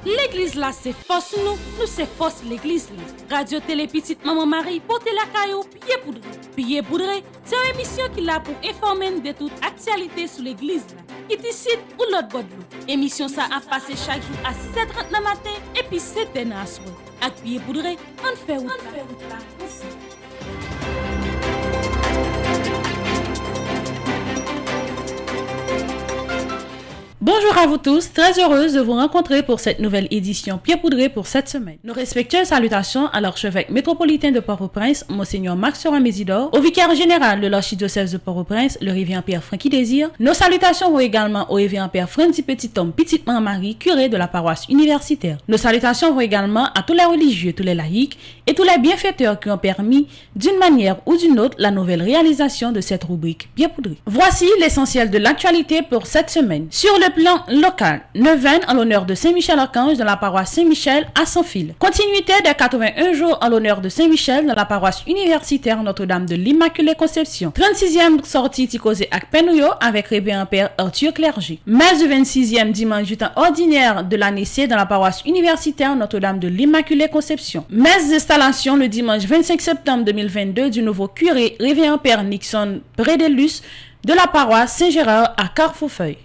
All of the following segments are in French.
L'église là, c'est force nous c'est force l'église là. Radio Télé Petite Maman Marie, portez la caillou, pied poudré. Pied poudré, c'est une émission qui l'a pour informer de toute actualité sur l'église là. Qui décide ou l'autre bord de l'eau. Émission ça a passé chaque jour à 6h30 le matin et puis 7h à soir. Avec pied poudré, on fait route là. Bonjour à vous tous, très heureuse de vous rencontrer pour cette nouvelle édition Pied poudré pour cette semaine. Nos respectueuses salutations à l'archevêque métropolitain de Port-au-Prince, Monseigneur Max-Sorin Mésidor, au vicaire général de l'archidiocèse de Port-au-Prince, le révérend Père Francky Désir. Nos salutations vont également au révérend Père Frandy Petit-Homme Petite-Maman Marie, curé de la paroisse universitaire. Nos salutations vont également à tous les religieux, tous les laïcs et tous les bienfaiteurs qui ont permis, d'une manière ou d'une autre, la nouvelle réalisation de cette rubrique Pied poudré. Voici l'essentiel de l'actualité pour cette semaine. Sur le plan local, neuvaine en l'honneur de Saint-Michel-Archange dans la paroisse Saint-Michel à Saint-Fil. Continuité des 81 jours en l'honneur de Saint-Michel dans la paroisse universitaire Notre-Dame de l'Immaculée Conception. 36e sortie Ticosé ak Penouyo avec révérend Père Arthur Clergé. Messe du 26e dimanche du temps ordinaire de l'année C dans la paroisse universitaire Notre-Dame de l'Immaculée Conception. Messe d'installation le dimanche 25 septembre 2022 du nouveau curé révérend Père Nixon Prédelus de la paroisse Saint-Gérard à Carrefourfeuille.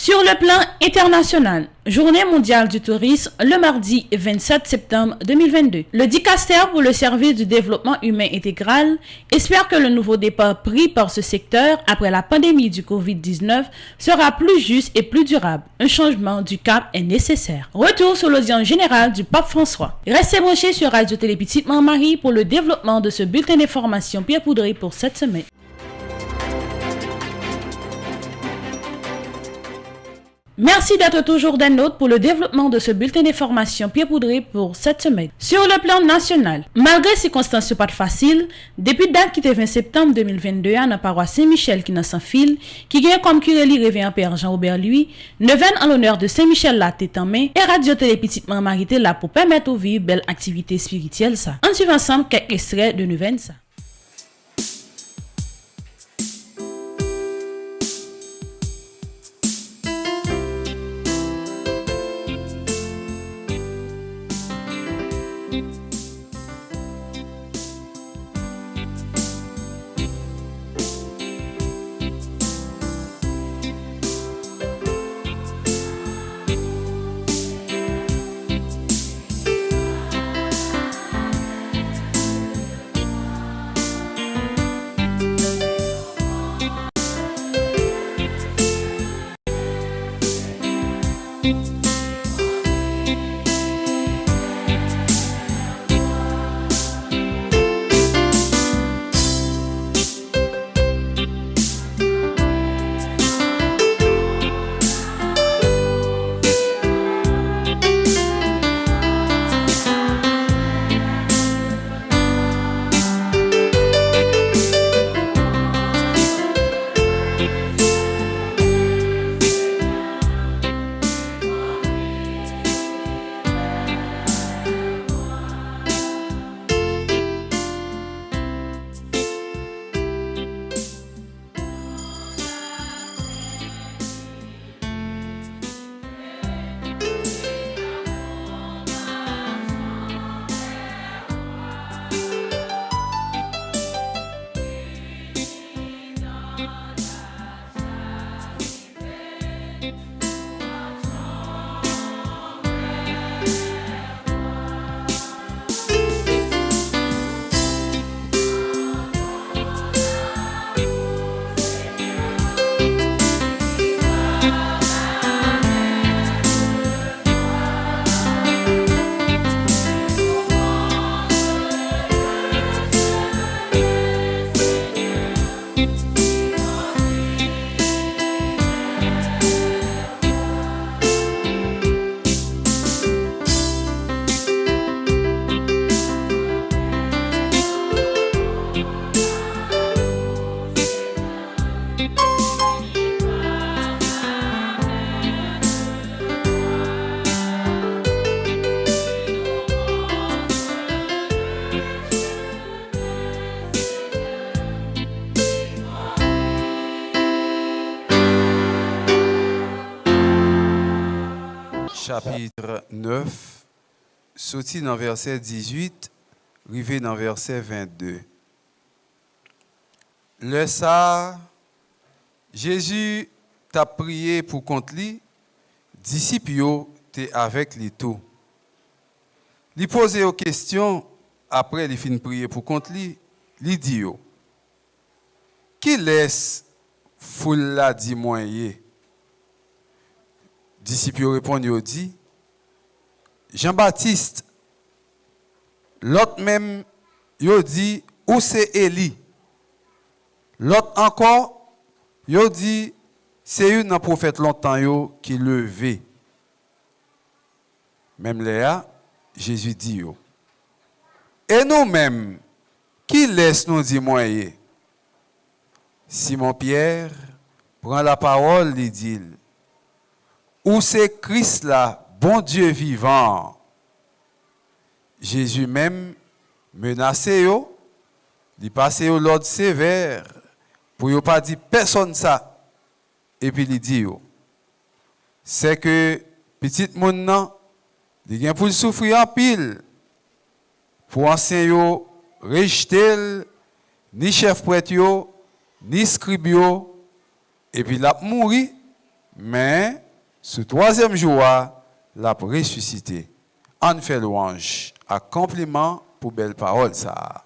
Sur le plan international, Journée mondiale du tourisme le mardi 27 septembre 2022. Le dicaster pour le service du développement humain intégral espère que le nouveau départ pris par ce secteur après la pandémie du Covid-19 sera plus juste et plus durable. Un changement du cap est nécessaire. Retour sur l'audience générale du pape François. Restez branchés sur Radio Télé Petite Maman Marie pour le développement de ce bulletin d'information Pied poudré pour cette semaine. Merci d'être toujours des nôtres pour le développement de ce bulletin d'information Pied poudré pour cette semaine. Sur le plan national, malgré circonstances pas faciles, depuis date qui était 20 septembre 2022 à la paroisse Saint-Michel qui n'a sans fil, qui gagne comme curé révérend Père Jean-Robert Louis, neuvaine en l'honneur de Saint-Michel la tête en main, et Radio Télé Petite Maman Marie là pour permettre aux vivre belle activité spirituelle ça. On suit ensemble quelques extraits de neuvaine ça. chapitre 9, sorti dans verset 18, arrivé dans verset 22. Le ça, Jésus t'a prié pour contre lui, disciples t'es avec lui tout. Il pose aux questions, après il fin prier pour contre lui, il dit qui laisse foule la dit moyen. Disciples répondent, ils dit Jean-Baptiste. L'autre même, il dit où c'est Élie. L'autre encore, il dit c'est un prophète longtemps qui levé. Même là, Jésus dit et nous-mêmes, qui laisse nous dire moyen. Simon Pierre prend la parole, il dit où c'est Christ là, bon Dieu vivant. Jésus même menacé il passe l'ordre sévère pour ne pas dire personne ça. Et puis il dit c'est que petit monde nan, il vient pour souffrir en pile pour ancien rejeter ni chef prêtre ni scribe et puis il a mouru mais ce troisième jour, l'a ressuscité. On fait louange, à compliment pour belle parole ça.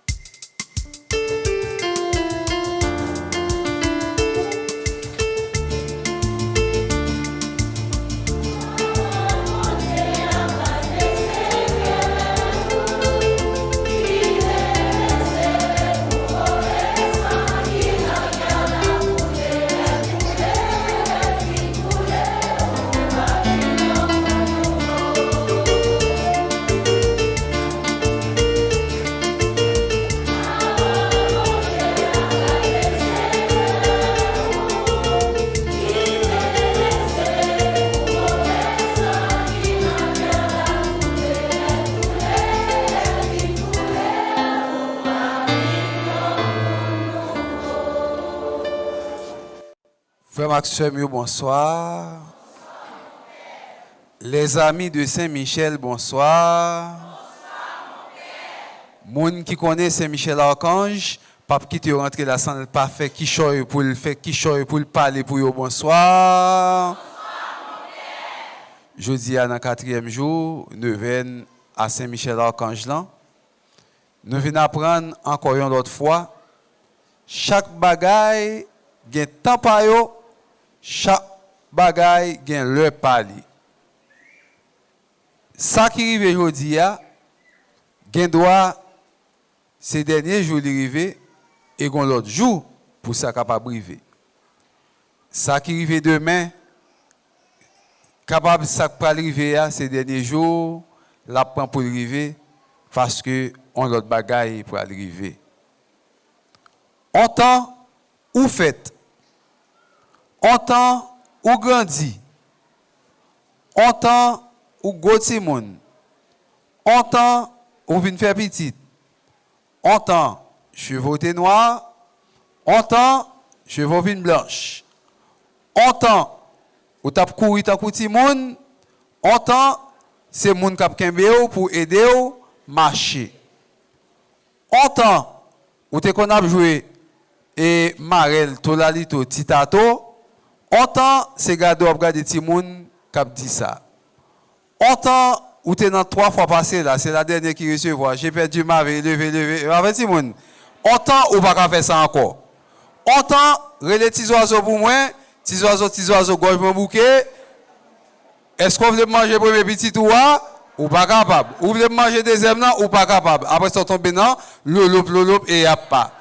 Frère Maxime, bonsoir. Les amis de Saint-Michel, bonsoir. Moun qui connaît Saint-Michel Archange, pape qui te rentre la salle, pas fait qui choye pour le faire, qui choye pour le parler pour eux, bonsoir. Jeudi à dans 4e jour, nous venons à Saint-Michel Archange là. Nous venons apprendre encore une autre fois. Chaque bagaille gen temps pa yo, chaque bagaille gen leur pali. Ça qui arrive aujourd'hui gen droit ces derniers jours arriver et gon l'autre jour pour ça capable arriver. Ça qui arrive demain capable ça pas arriver ces derniers jours, la prend pour arriver parce que on l'autre bagaille pour arriver. On temps ou fait, on temps ou grandi, on temps ou goti moun, on temps ou vin faire petit, on temps cheveux te noirs, on temps cheveux vin blanche, on temps ou tap kouri ta kouti moun, on temps c'est moun kap kembe ou pour aider ou marcher. On temps ou te kon ap jouer et Marel Tolalito Titato, autant c'est gado ap gade ti moun k'ap dit ça. Autant ou t'es dans 3 fois passé là, c'est la dernière qui recevoir. J'ai perdu ma vie, levé. Avec ti moun. Autant ou pas ka faire ça encore. Autant relé ti oiseau pour moi, ti oiseau gorge mon bouquet. Est-ce qu'on veut manger premier petit ou pas capable? Ou veut manger deuxième là ou pas capable? Après ça tombe dans lolop et y a pas.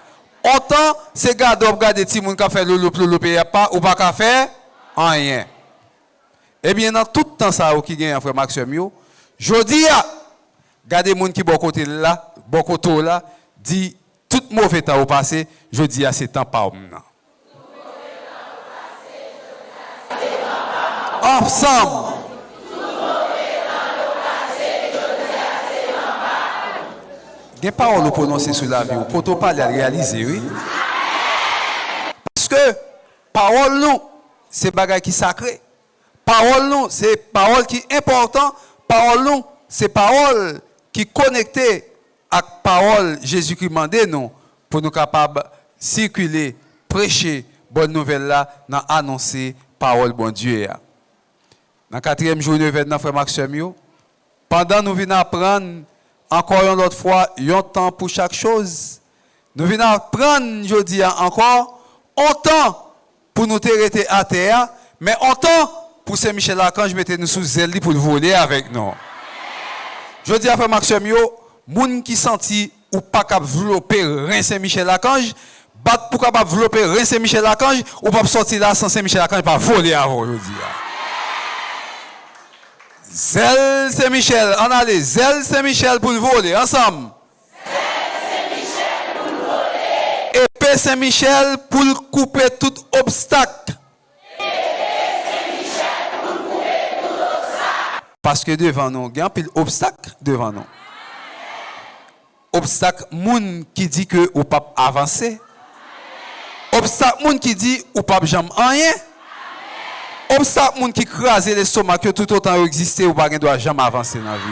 Autant c'est gars doivent garder ti moun ka fait lolo et y a pas ou pas ka faire rien. Eh bien dans tout temps ça qui gagne frère Maxime yo, jodi a garder moun qui bon côté là, bon côté là, dit tout mauvais temps au passé, jodi a c'est temps pas maintenant. Ensemble. Des paroles prononcées sur la vie, quand on parle à réaliser, oui. Parce que parole, nous, c'est bagage qui sacré. Parole nous, c'est parole qui est important. Parole nous, c'est parole qui connectée à parole Jésus-Christ mandé nous pour nous capables circuler, prêcher bonne nouvelle là, dans annoncer parole bon Dieu. Dans 4e jour de l'événement frère Maxime, pendant nous venons apprendre encore une autre fois un temps pour chaque chose. Nous venons apprendre jeudi encore un temps pour nous arrêter à terre, mais un temps pour Saint-Michel Archange mettre nous sous zèle pour voler avec nous. Je dis à frère Maxime, moun qui senti ou pas capable développer Rein Saint-Michel Archange, bat pour capable développer Rein Saint-Michel Archange ou pas sortir là sans Saint-Michel Archange pas voler avant je dis. Zèle Saint-Michel, on allait zèle Saint-Michel pour voler ensemble. Épée Saint-Michel pour couper tout obstacle. Parce que devant nous, il y a un pile obstacle devant nous. Obstacle, moun qui dit que ou pas avancer. Obstacle, moun qui dit ou pas jamais rien. Obstacle, moun qui crase l'estomac que tout autant exister ou pas doit jamais avancer dans la vie.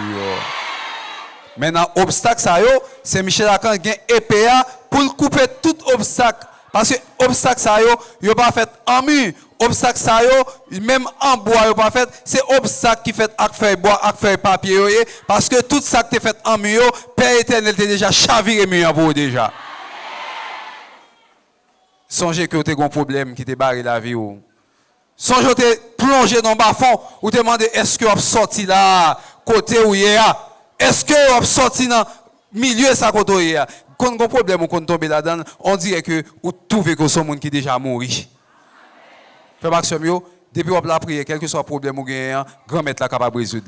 Maintenant, obstacle ça yo, c'est Michel Archange qui a épée pour couper tout obstacle. Parce que obstacle ça yo pas fait en mur. Obstacle ça yo, même en bois yo pas fait, c'est obstacle qui fait avec feuille bois, avec feuille papier yo, parce que tout ça qui est fait en mur, Père éternel t'es déjà chaviré mur pour déjà. Songez que tu as un problème qui te barré la vie ou. Songez que tu es plongé dans le bas-fond ou te demandez est-ce que tu as sorti là côté où il a. Est-ce que tu as sorti dans le milieu de sa côté où il a. Quand on a un problème ou quand on tombe là-dedans, on dirait que vous trouvez que c'est un monde qui est déjà mort. Frère Maxime, depuis que vous avez prié, quel que soit le problème ou gagnant, grand-mère est capable de résoudre.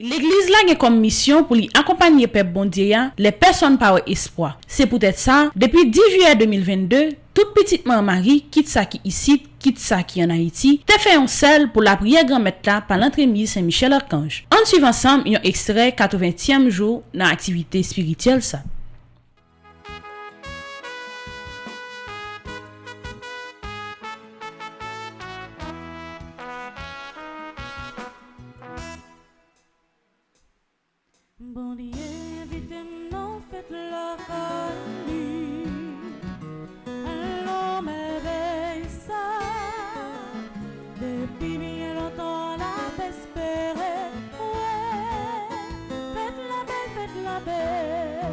L'église là a comme mission pour lui accompagner peuple bon Dieu, les personnes par espoir. C'est peut-être ça, depuis 10 juillet 2022, toute petite Marie quitte ça qui ici, quitte ça qui en Haïti, te fait un sel pour la prière grand-mère là par l'entremise Saint-Michel-Archange. On suit ensemble un extrait 80e jour dans l'activité spirituelle ça. Bon Dieu, invitez-moi, faites la folie. Alors, m'éveille ça. Depuis bien longtemps, la espérée. Ouais, faites la belle, faites la belle.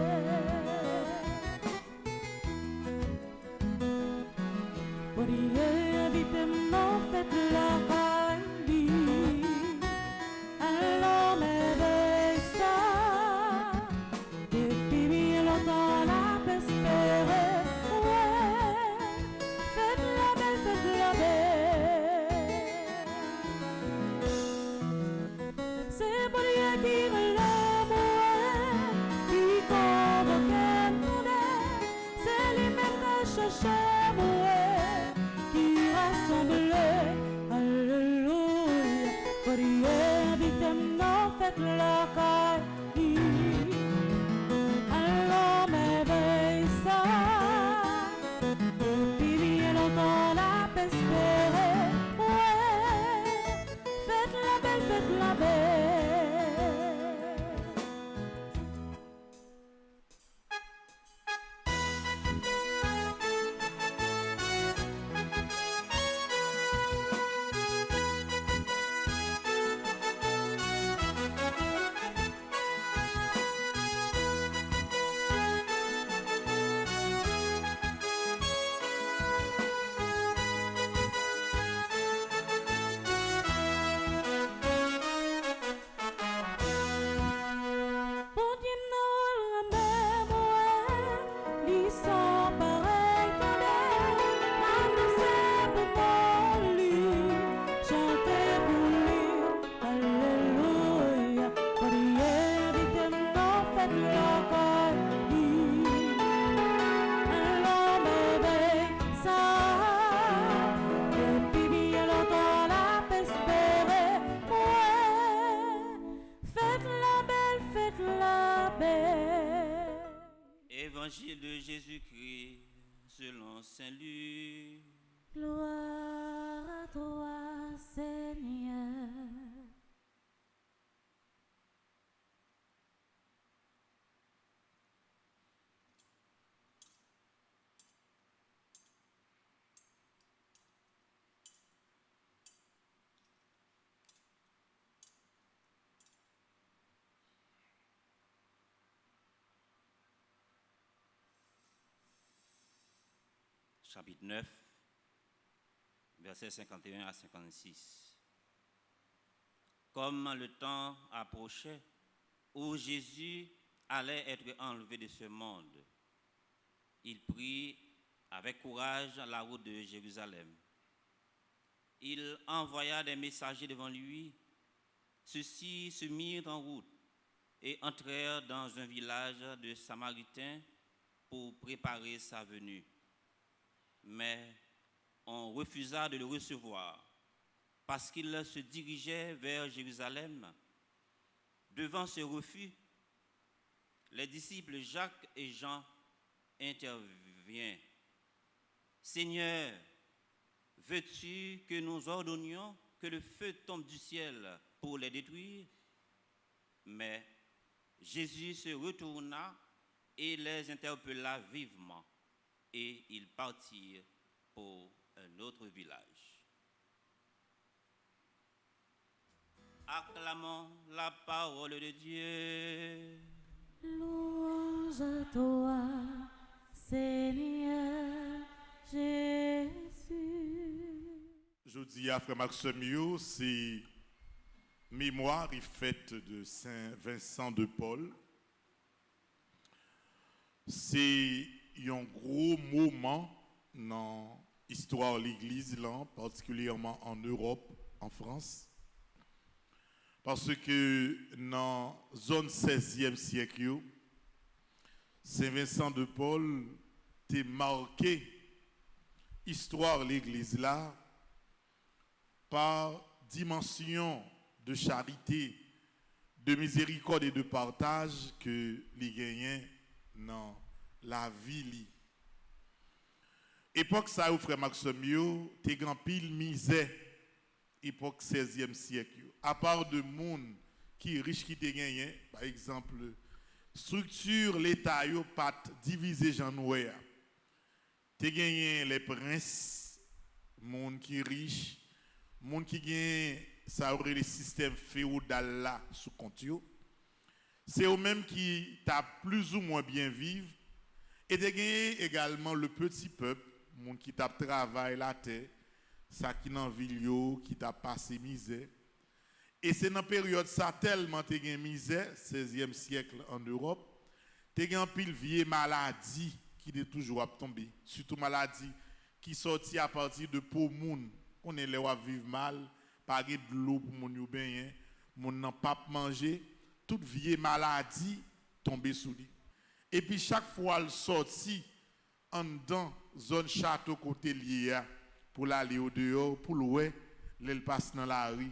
Bon Dieu, invitez-moi, faites la folie. Alors, m'éveille ça. Depuis bien longtemps, la espérée. Ouais, faites la belle, faites la belle. C'est pour Dieu qui relève, qui convoque mon air. C'est lui-même qui cherche, qui rassemble. Alléluia. Pour Dieu, invitez-moi, faites la caille. Alors m'éveille ça. Depuis bien longtemps, la espérée. Ouais, faites la belle, faites la belle. Bon Dieu, nous l'aimons, ouais, lui sont pareils comme elle. Danser pour lui, chanter pour lui, alléluia. Pour Dieu, invitez-moi, faites la caille. Alors m'éveille ça. Depuis bien longtemps, la espérée. Ouais, faites la belle, faites la belle. Évangile de Jésus-Christ selon Saint Luc. Gloire à toi, Seigneur. Chapitre 9, versets 51 à 56. Comme le temps approchait où Jésus allait être enlevé de ce monde, il prit avec courage la route de Jérusalem. Il envoya des messagers devant lui. Ceux-ci se mirent en route et entrèrent dans un village de Samaritains pour préparer sa venue. Mais on refusa de le recevoir parce qu'il se dirigeait vers Jérusalem. Devant ce refus, les disciples Jacques et Jean interviennent. « Seigneur, veux-tu que nous ordonnions que le feu tombe du ciel pour les détruire ?» Mais Jésus se retourna et les interpella vivement, et ils partirent pour un autre village. Acclamons la parole de Dieu. Louange à toi, Seigneur Jésus. Je dis à Frère Maxime, c'est mémoire et fête de Saint Vincent de Paul. C'est un gros moment dans l'histoire de l'Église, là, particulièrement en Europe, en France. Parce que dans la zone 16e siècle, Saint-Vincent de Paul a marqué l'histoire de l'église là par dimension de charité, de miséricorde et de partage que les gagnants dans la vie. Époque ça, frère Maxime, t'es grand pile misère, époque 16e siècle. À part de monde qui est riche qui te gagné, par exemple, structure l'État yo pas divisé Jean Noué. T'es gagné les princes, monde qui est riche, monde qui gagne ça aurait le système féodal là sous compte yo. C'est eux même qui t'a plus ou moins bien vivre et t'es gagné également le petit peuple, monde qui t'a travaillé la terre, ça qui dans ville yo, qui t'a passé misère. Et c'est dans la période ça tellement te gen misère, 16e siècle en Europe, te gen pile vieille maladie qui est toujours à tomber, surtout maladie qui sorti à partir de peau moun, on est là vivre mal, pas de l'eau pour moun yo ben, moun nan pas manger, toute vieille maladie tomber sous lui. Et puis chaque fois elle sorti en dedans zone château côté lié pour l'aller au dehors, pour l'oué, elle passe dans la rue.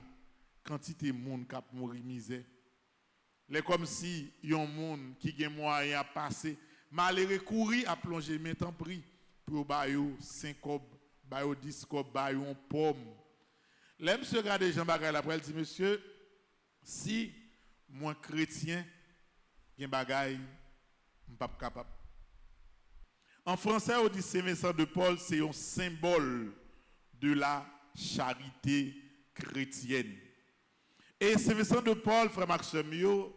Quantité de monde qui a mourir misère. C'est comme si yon monde qui gen moyen à passer, malheureux courir à plonger mettant prix pour bayo 5 cob, bayo 10 cob, bayo une pomme. Là monsieur regarde Jean Bagay là après il dit monsieur si moi chrétien gen bagay m'pas capable. En français on dit Saint-Vincent de Paul c'est un symbole de la charité chrétienne. Et Saint-Vincent de Paul, frère Maxime, nous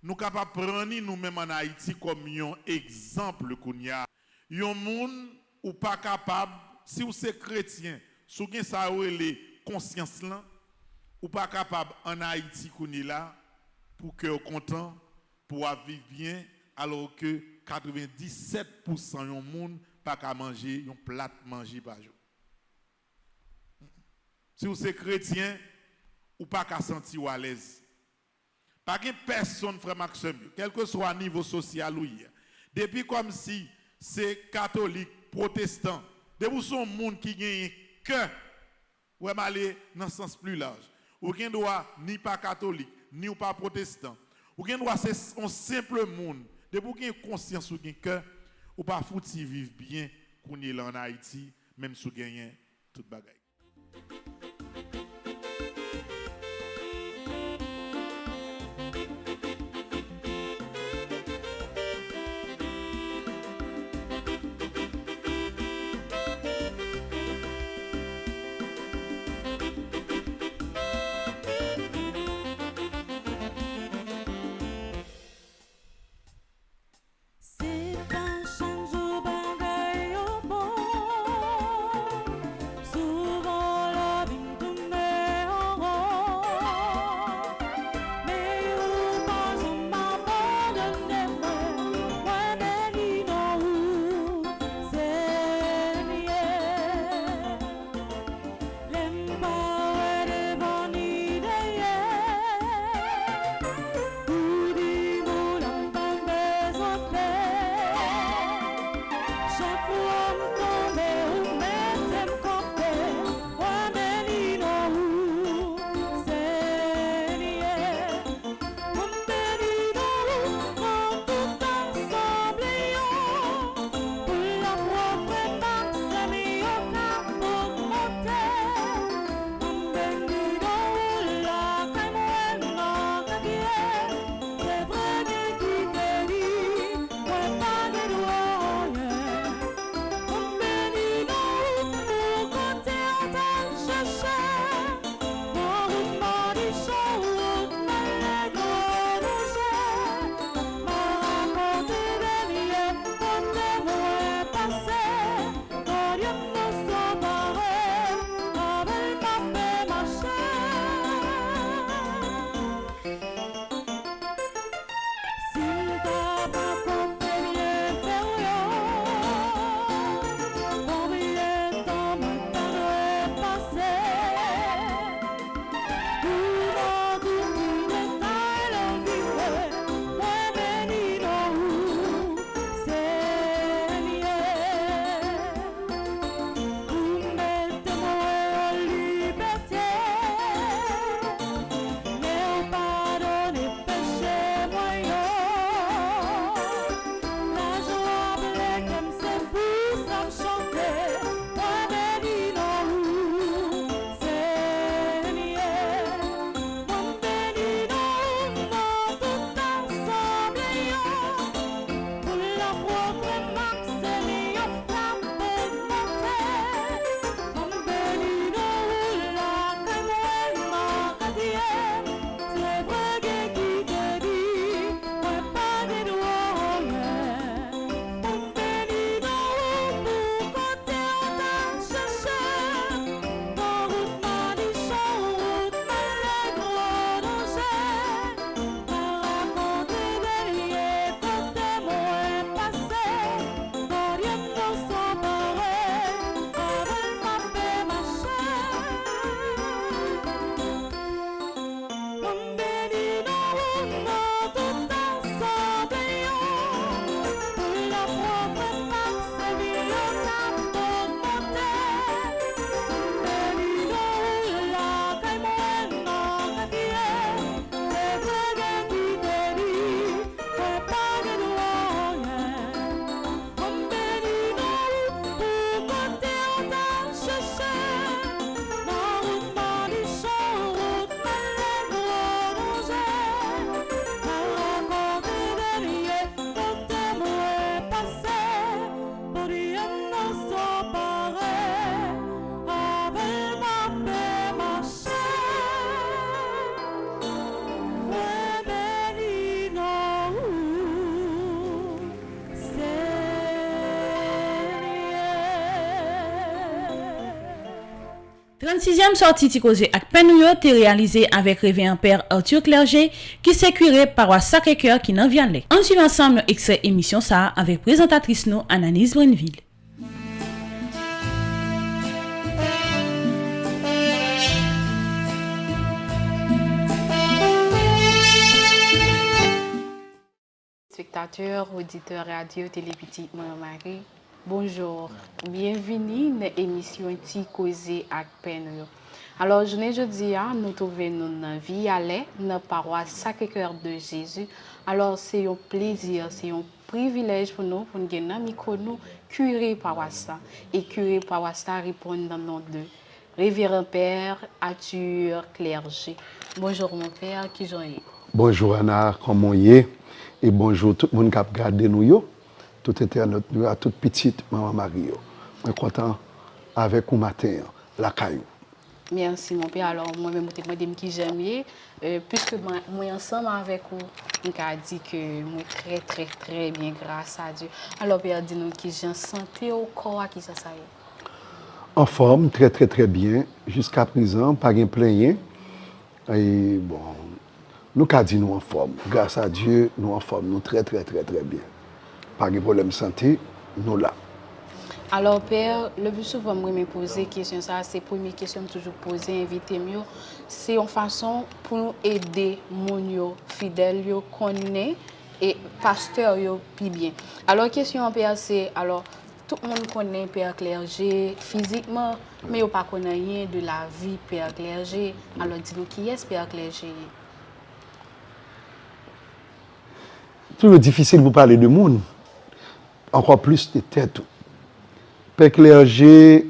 sommes capables de prendre nous-mêmes en Haïti comme un exemple qu'on y a. Un monde ou pas capable, si vous êtes chrétien, si vous avez les consciences là, ou pas capable en Haïti qu'on y là, pour que vous content, pour vivre bien, alors que 97% du monde pas qu'à manger, un plat manger par jour. Si vous êtes chrétien, ou pas qu'à sentir à l'aise. Pas que personne, frère Maxime, quel que soit le niveau social, depuis comme si c'est catholique, protestant, depuis son monde qui gagne que, ou aller dans le sens plus large, ou qui doit ni pas catholique, ni pas protestant, ou qui doit c'est un simple monde, depuis qui a conscience ou que, ou pas fouti vivre bien, qu'on est là en Haïti, même si vous gagnez toute bagaille. C'est pas chaque jour bagaille au bon. Souvent la 36e sortie ti cause ak Penouyo te réalisé avec révérend père Arthur Clerget qui s'est curé paroisse Sacré-Cœur qui n'en vient les. On suit ensemble extrait émission ça avec présentatrice nous Ananis Brinville. Spectateurs, auditeurs radio, télévision Marie, bonjour. Bienvenue dans l'émission Ti Causé ak Penouyo. Alors, je dis, nous trouvons dans vie à l'air, dans la paroisse Sacré-Cœur de Jésus. Alors, c'est un plaisir, c'est un privilège pour nous gagner un micro, nous, curé paroisse. Et curé paroisse répond dans le nom de Révérend Père Arthur Clerget. Bonjour mon père, qui j'en ai. Bonjour Anna, comment y est? Et bonjour tout le monde qui a regardé nous, tout internet, à toute petite maman Marie. Je suis content avec vous matin, la caillou. Merci mon père. Alors moi-même, je me dis que j'aime, puisque moi ensemble avec vous, je dis que moi très bien grâce à Dieu. Alors père, dis-nous qui j'ai santé au corps, qui ça est? En forme, très bien. Jusqu'à présent, pas de plein. Et bon, nous avons dit nous en forme. Grâce à Dieu, nous en forme, nous très bien. Pas de problème de santé, nous là. Alors père, le plus souvent moi me poser question ça, c'est première question toujours poser invité mieux, c'est une façon pour nous aider mon fidèles yo connaît et pasteur yo plus bien. Alors question père c'est alors tout le monde connaît Père Clerget physiquement, mais on pas connaît rien de la vie Père Clerget. Alors dis-nous qui est Père Clerget? Toujours difficile de parler de monde, encore plus de tête. Père Clerget,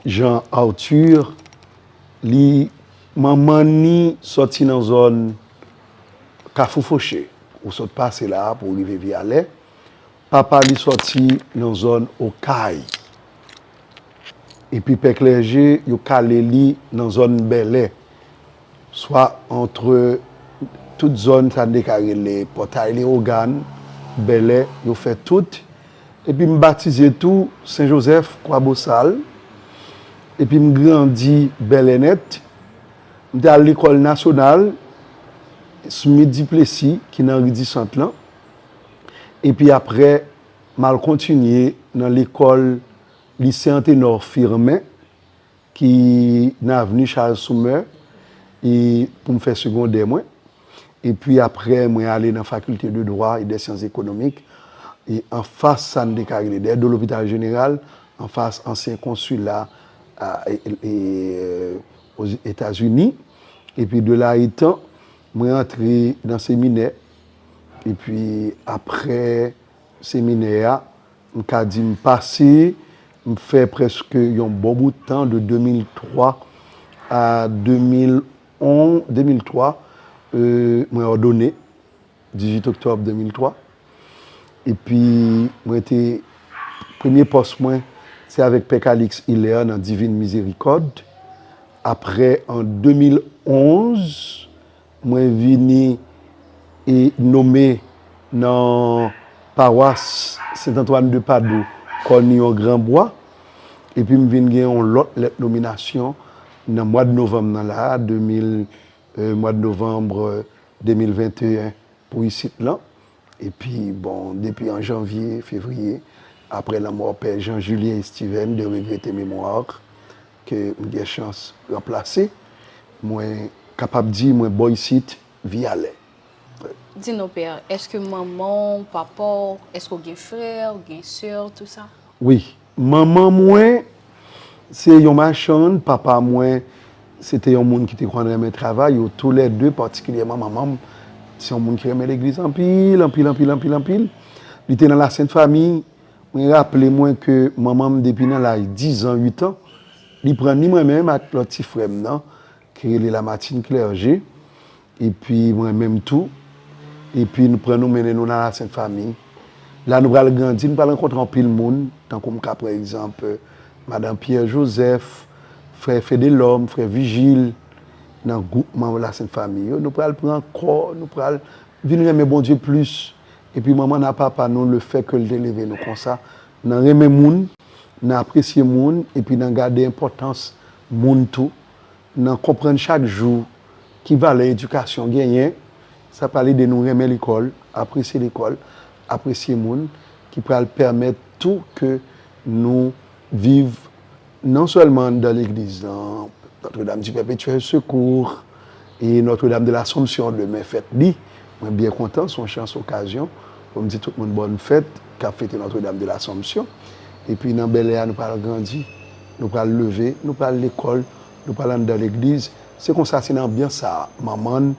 Jean Arthur, li maman ni sorti dans zone Kafou-Fauché, ou saute passer là pour arriver via l'air. Papa li sorti dans zone Okaï. Et puis Père Clerget, yo calé li dans zone Belay, soit entre toute zone ça décarré les portails les organes Belay, yo fait tout. Et puis, je baptisé tout Saint-Joseph, Croix-Bossal. Et puis, je grandi Bel-Enet. Je suis à l'école nationale, Smith Duplessis, qui est dans Ridi Centre. Et puis après, je continué dans l'école lycée Anténor Firmin, qui est dans l'avenue Charles Soumer, et pour me faire secondaire. Et puis après, je suis allé dans la faculté de droit et des sciences économiques. Et en face, ça de l'hôpital général, en face, ancien consulat aux États-Unis. Et puis de là étant, je suis entré dans le séminaire. Et puis après le séminaire, je dit me passer, je fais presque un bon bout de temps, de 2003 à 2003, je suis ordonné, 18 octobre 2003. Et puis, moi, le premier poste, c'est avec Père Calix Hilaire dans Divine Miséricorde. Après, en 2011, moi, venu et nommé dans la paroisse Saint-Antoine de Padoue, Cornillon Grand Bois. Et puis, je viens gagner une autre nomination dans le mois de novembre, mois de novembre 2021, pour ici là. Et puis, bon, depuis en janvier, février, après la mort de Père Jean-Julien et Steven de regretter mémoire, que j'ai des chances de remplacer, moi, capable de dire, moi, boy site, via l'air. Dis-nous, Père, est-ce que maman, papa, est-ce que vous avez frère, vous avez soeur, tout ça? Oui. Maman, moi, c'est un machin, papa, moi, c'était un monde qui était en train de travail, tous les deux, particulièrement maman. C'est un monde qui aimait l'église en pile. Il était dans la Sainte Famille. Je me rappelle moi que maman, depuis 10 ans, 8 ans, il prend ni moi-même avec le petit frère, qui est la Martine Clerget. Et puis moi-même tout. Et puis nous prenons mener nous dans la Sainte Famille. Là, nous allons grandir, nous allons rencontrer un pile monde, tant comme par exemple Madame Pierre Joseph, frère Fédélhomme, frère Vigile. Dans le groupe de la Sainte Famille, nous pourrons prendre corps, nous pourrons venir aimer bon Dieu plus. Et puis maman n'a pas nous le fait que le d'élever nous comme ça. Nous aimer moun, nous apprécier moun et puis nous garder l'importance moun tout, nous comprendre chaque jour qui va l'éducation gagner, ça parle de nous aimer l'école, apprécier le monde, qui peut permettre tout que nous vivons non seulement dans l'église, dans Notre-Dame du Perpétuel Secours et Notre-Dame de l'Assomption de mes fêtes. Je suis bien content, son chance occasion, pour me dire tout le monde bonne fête, qu'a fêté Notre-Dame de l'Assomption. Et puis dans Bel Air, nous parlons grandir, nous parlons lever, nous parlons l'école, nous parlons dans l'église. C'est comme ça, c'est une ambiance ça. Maman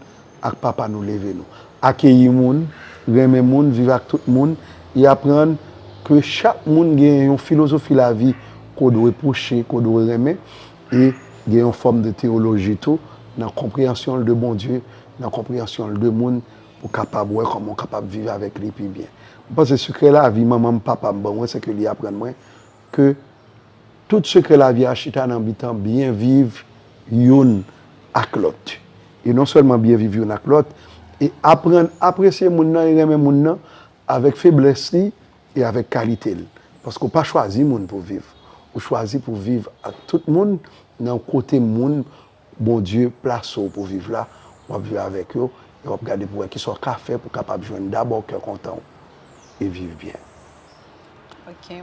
et papa nous lever nous. Accueillir les gens, aimer les gens, vivre avec tout le monde et apprendre que chaque monde a une philosophie de la vie qu'on doit pousser, qu'on doit aimer et il y a une forme de théologie tout, dans la compréhension de bon Dieu, dans la compréhension de monde pour capable voir comment capable vivre avec lui puis bien. Parce que ce que la vie maman papa bon c'est que lui apprendre moi que tout ce que la vie a chita dans habitant bien vivre une avec l'autre. Et non seulement bien vivre une avec l'autre et apprendre apprécier mon nan et aimer mon nan avec faiblesse et avec qualité. Parce qu'on pas choisi monde pour vivre. On choisit pour vivre avec tout le monde dans le côté monde bon Dieu place pour vivre là, on va vivre avec eux et on va regarder pour qu'ils soient café pour capable joindre d'abord cœur content et vivre bien. OK.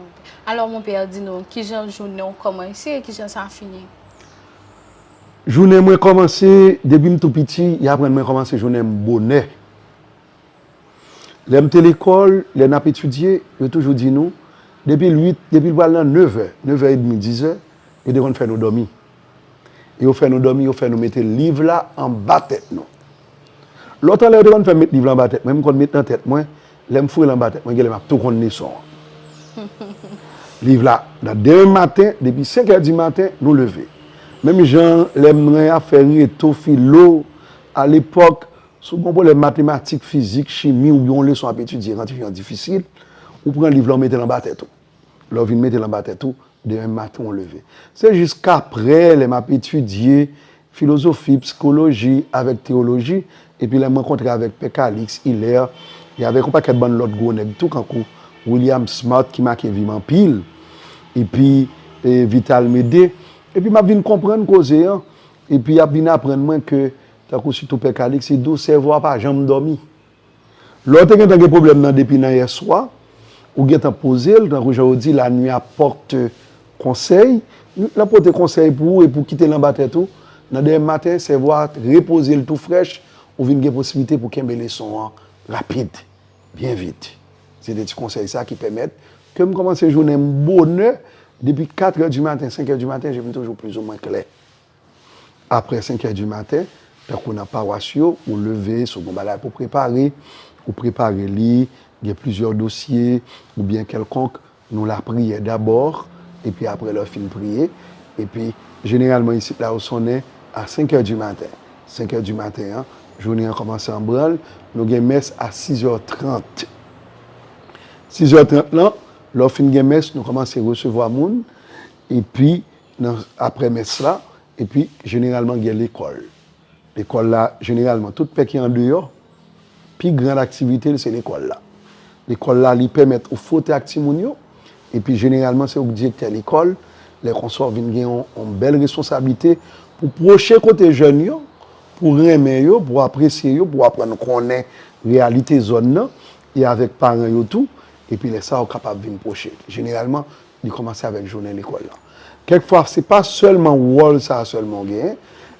Alors mon père dis-nous qui journée on commencé et qui ça fini. Journée moi commencé depuis tout petit, il après moi commencé journée bonheur. L'aime l'école, les n'a étudié, je toujours dit nous depuis 9h, 9h30, 10h, et devons faire nous dormir. Et on fait nous dormir, on fait nous mettre le livre là en bas tête nous. L'autre là devons faire mettre le livre en bas tête, même quand mettre dans tête moi, l'aime fouiller en bas tête, moi je m'a tout connaissant. Livre là, demain matin, depuis 5h du matin, nous lever. Même gens l'aimerait à faire tout philo à l'époque, souvent pour les mathématiques, physique, chimie ou bien leçon à étudier quand il est difficile, ou prendre le livre, on mettre en bas tête tout. Là, on vient mettre en bas tête tout, demain matin, on lever. C'est jusqu'après, les m'a étudié philosophie, psychologie, avec théologie, et puis les rencontré avec Pécalix, Hiller, il y avait un paquet de bonnes l'autre gros nèg tout quand William Smart qui m'a vivant pile, et puis Vital Médé, et puis m'a vinn comprendre causer, et puis a vinn apprendre moi que tant que surtout Pécalix, c'est d'où cerveau pas jamais dormi. L'autre qui a un problème depuis hier soir, ou qui a posé, tant que je dis la nuit apporte conseil, la porte conseil pour vous et pour quitter l'embatteur tout. Dans le matin, c'est voir reposer le tout fraîche, ou vinn une possibilité pour qu'il y ait des leçons rapide, bien vite. C'est des petits conseils ça qui permettent que je commence à journée bonheur depuis 4h du matin, 5h du matin, je viens toujours plus ou moins clair. Après 5h du matin, donc on a paroissio, ou lever, sur bon balai pour préparer, ou préparer lit, il y a plusieurs dossiers, ou bien quelconque, nous la prière d'abord, et puis après leur fin de prier, et puis généralement ici, là où on est, à 5h du matin. 5h du matin, journée a commencé en branle, nous avons messe à 6h30. 6h30 là, leur fin de messe, nous commençons à recevoir moun, et puis après messe là, et puis généralement il y a l'école. L'école là, généralement, tout le qui est en dehors, puis grande activité, c'est l'école là. L'école là, lui permet aux fautes actimonio, et puis généralement, c'est au directeur de l'école, les consorts viennent gagner une belle responsabilité pour procher côté jeunes, pour aimer, pour apprécier, pour apprendre à connaître la réalité zone, et avec parents et tout, et puis les ça sont capables de venir procher. Généralement, ils commencent avec la journée de l'école là. Quelquefois, ce n'est pas seulement Wall, ça seulement gagné.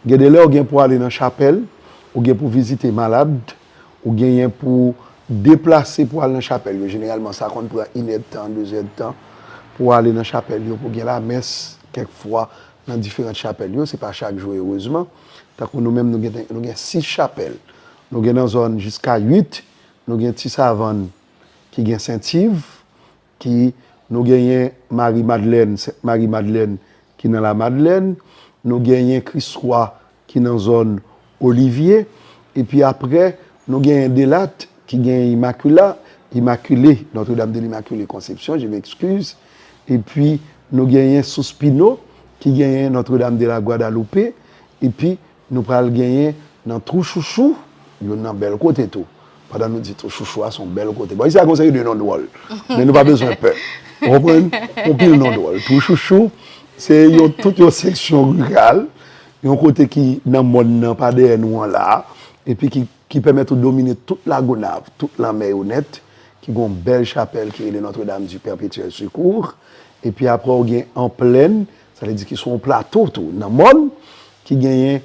Il y a des gens qui pour aller dans la chapelle, ou pour visiter malade, ou pour déplacer pour aller dans la chapelle. Généralement, ça compte pour 1 heure de temps, 2 heures de temps pour aller dans la chapelle, pour gagner la messe, quelquefois, dans différentes chapelles. Ce n'est pas chaque jour, heureusement. Nous-mêmes, nous avons 6 chapelles. Nous avons dans la zone jusqu'à 8. Nous avons Tissavane qui est Saint-Yves, qui nous avons Marie-Madeleine qui est dans la Madeleine. Nous gagnons Christ-Roi qui est dans la zone Olivier. Et puis après, nous gagnons Delat qui gagne Immaculée, Notre-Dame de l'Immaculée Conception, je m'excuse. Et puis nous gagnons Souspino qui gagne Notre-Dame de la Guadalupe. Et puis nous allons gagner dans Trouchouchou, il y a un bel côté tout. Pendant nous dit Trouchouchou a son bel côté. Bon, ici, on conseille de nom de wall. Mais nous pas besoin de peur. On prend le nom de wall. Trouchouchou. C'est toute une section rurale, un côté qui dans le monde pas derrière nous là, et puis qui permet de dominer toute la Gonave, toute la mer honnête, qui a une belle chapelle qui est de Notre-Dame du Perpétuel Secours. Et puis après, on a en plaine, ça veut dire qu'ils sont en plateau tout, dans le monde, qui gagne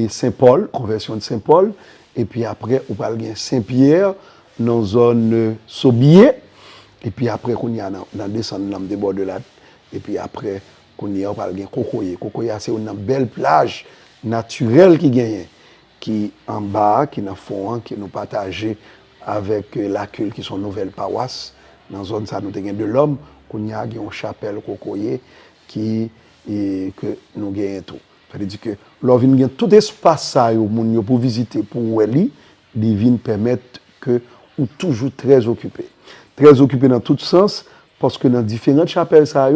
Saint-Paul, conversion de Saint-Paul, et puis après, on parle de Saint-Pierre, dans la zone Sobier, et puis après, on y a dans descendre dans des bords de là, et puis après, on parle de Kokoye. Kokoye, c'est une belle plage naturelle qui gagne, qui en bas, qui dans le fond, qui nous partagé avec la culte qui sont nouvelles paroisses. Dans la zone, ça nous avons de l'homme, qu'on y a une chapelle Kokoye qui que nous gagnons tout. Ça veut dire que l'on vient tout espace ça pour visiter, pour aller, ils viennent permettre que ou toujours très occupé. Très occupé dans tout sens, parce que dans différentes chapelles ça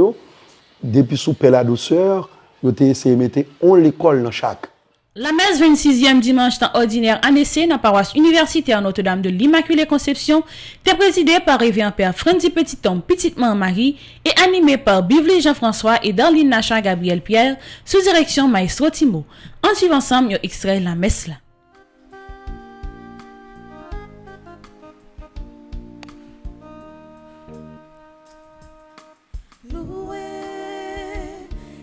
depuis sous la douceur, nous avons essayé de mettre l'école dans chaque. La messe 26e dimanche temps ordinaire année C dans la paroisse universitaire Notre-Dame de l'Immaculée Conception était présidée par Révérend Père Frandy Petit-Homme Petite-Maman Marie et animée par Bivli Jean-François et Darline Nacha Gabriel Pierre sous direction Maestro Timo. En suivant ensemble, un extrait la messe là.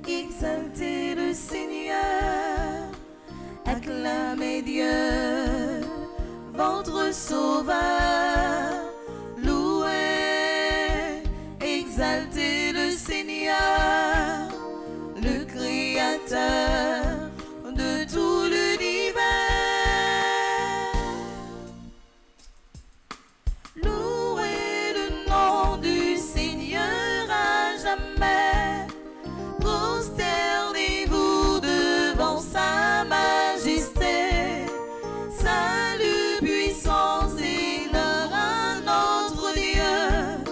Exaltez le Seigneur, acclamez Dieu, votre Sauveur. Louez, exaltez le Seigneur, le Créateur de tout l'univers. Louez le nom du Seigneur à jamais. Prosternez-vous devant sa majesté. Salut, puissance et honneur à notre Dieu.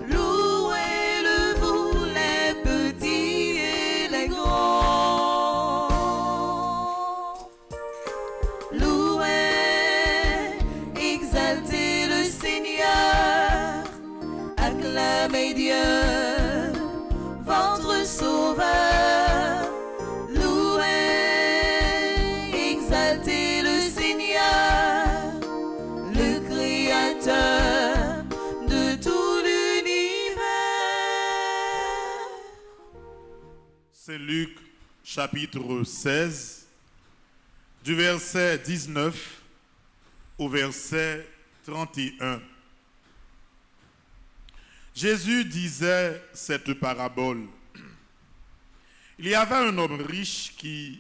Louez-le, vous les petits et les grands. Louez, exaltez le Seigneur, acclamez Dieu, votre Sauveur. Louez, exaltez le Seigneur, le Créateur de tout l'univers. C'est Luc chapitre 16, du verset 19 au verset 31. Jésus disait cette parabole. Il y avait un homme riche qui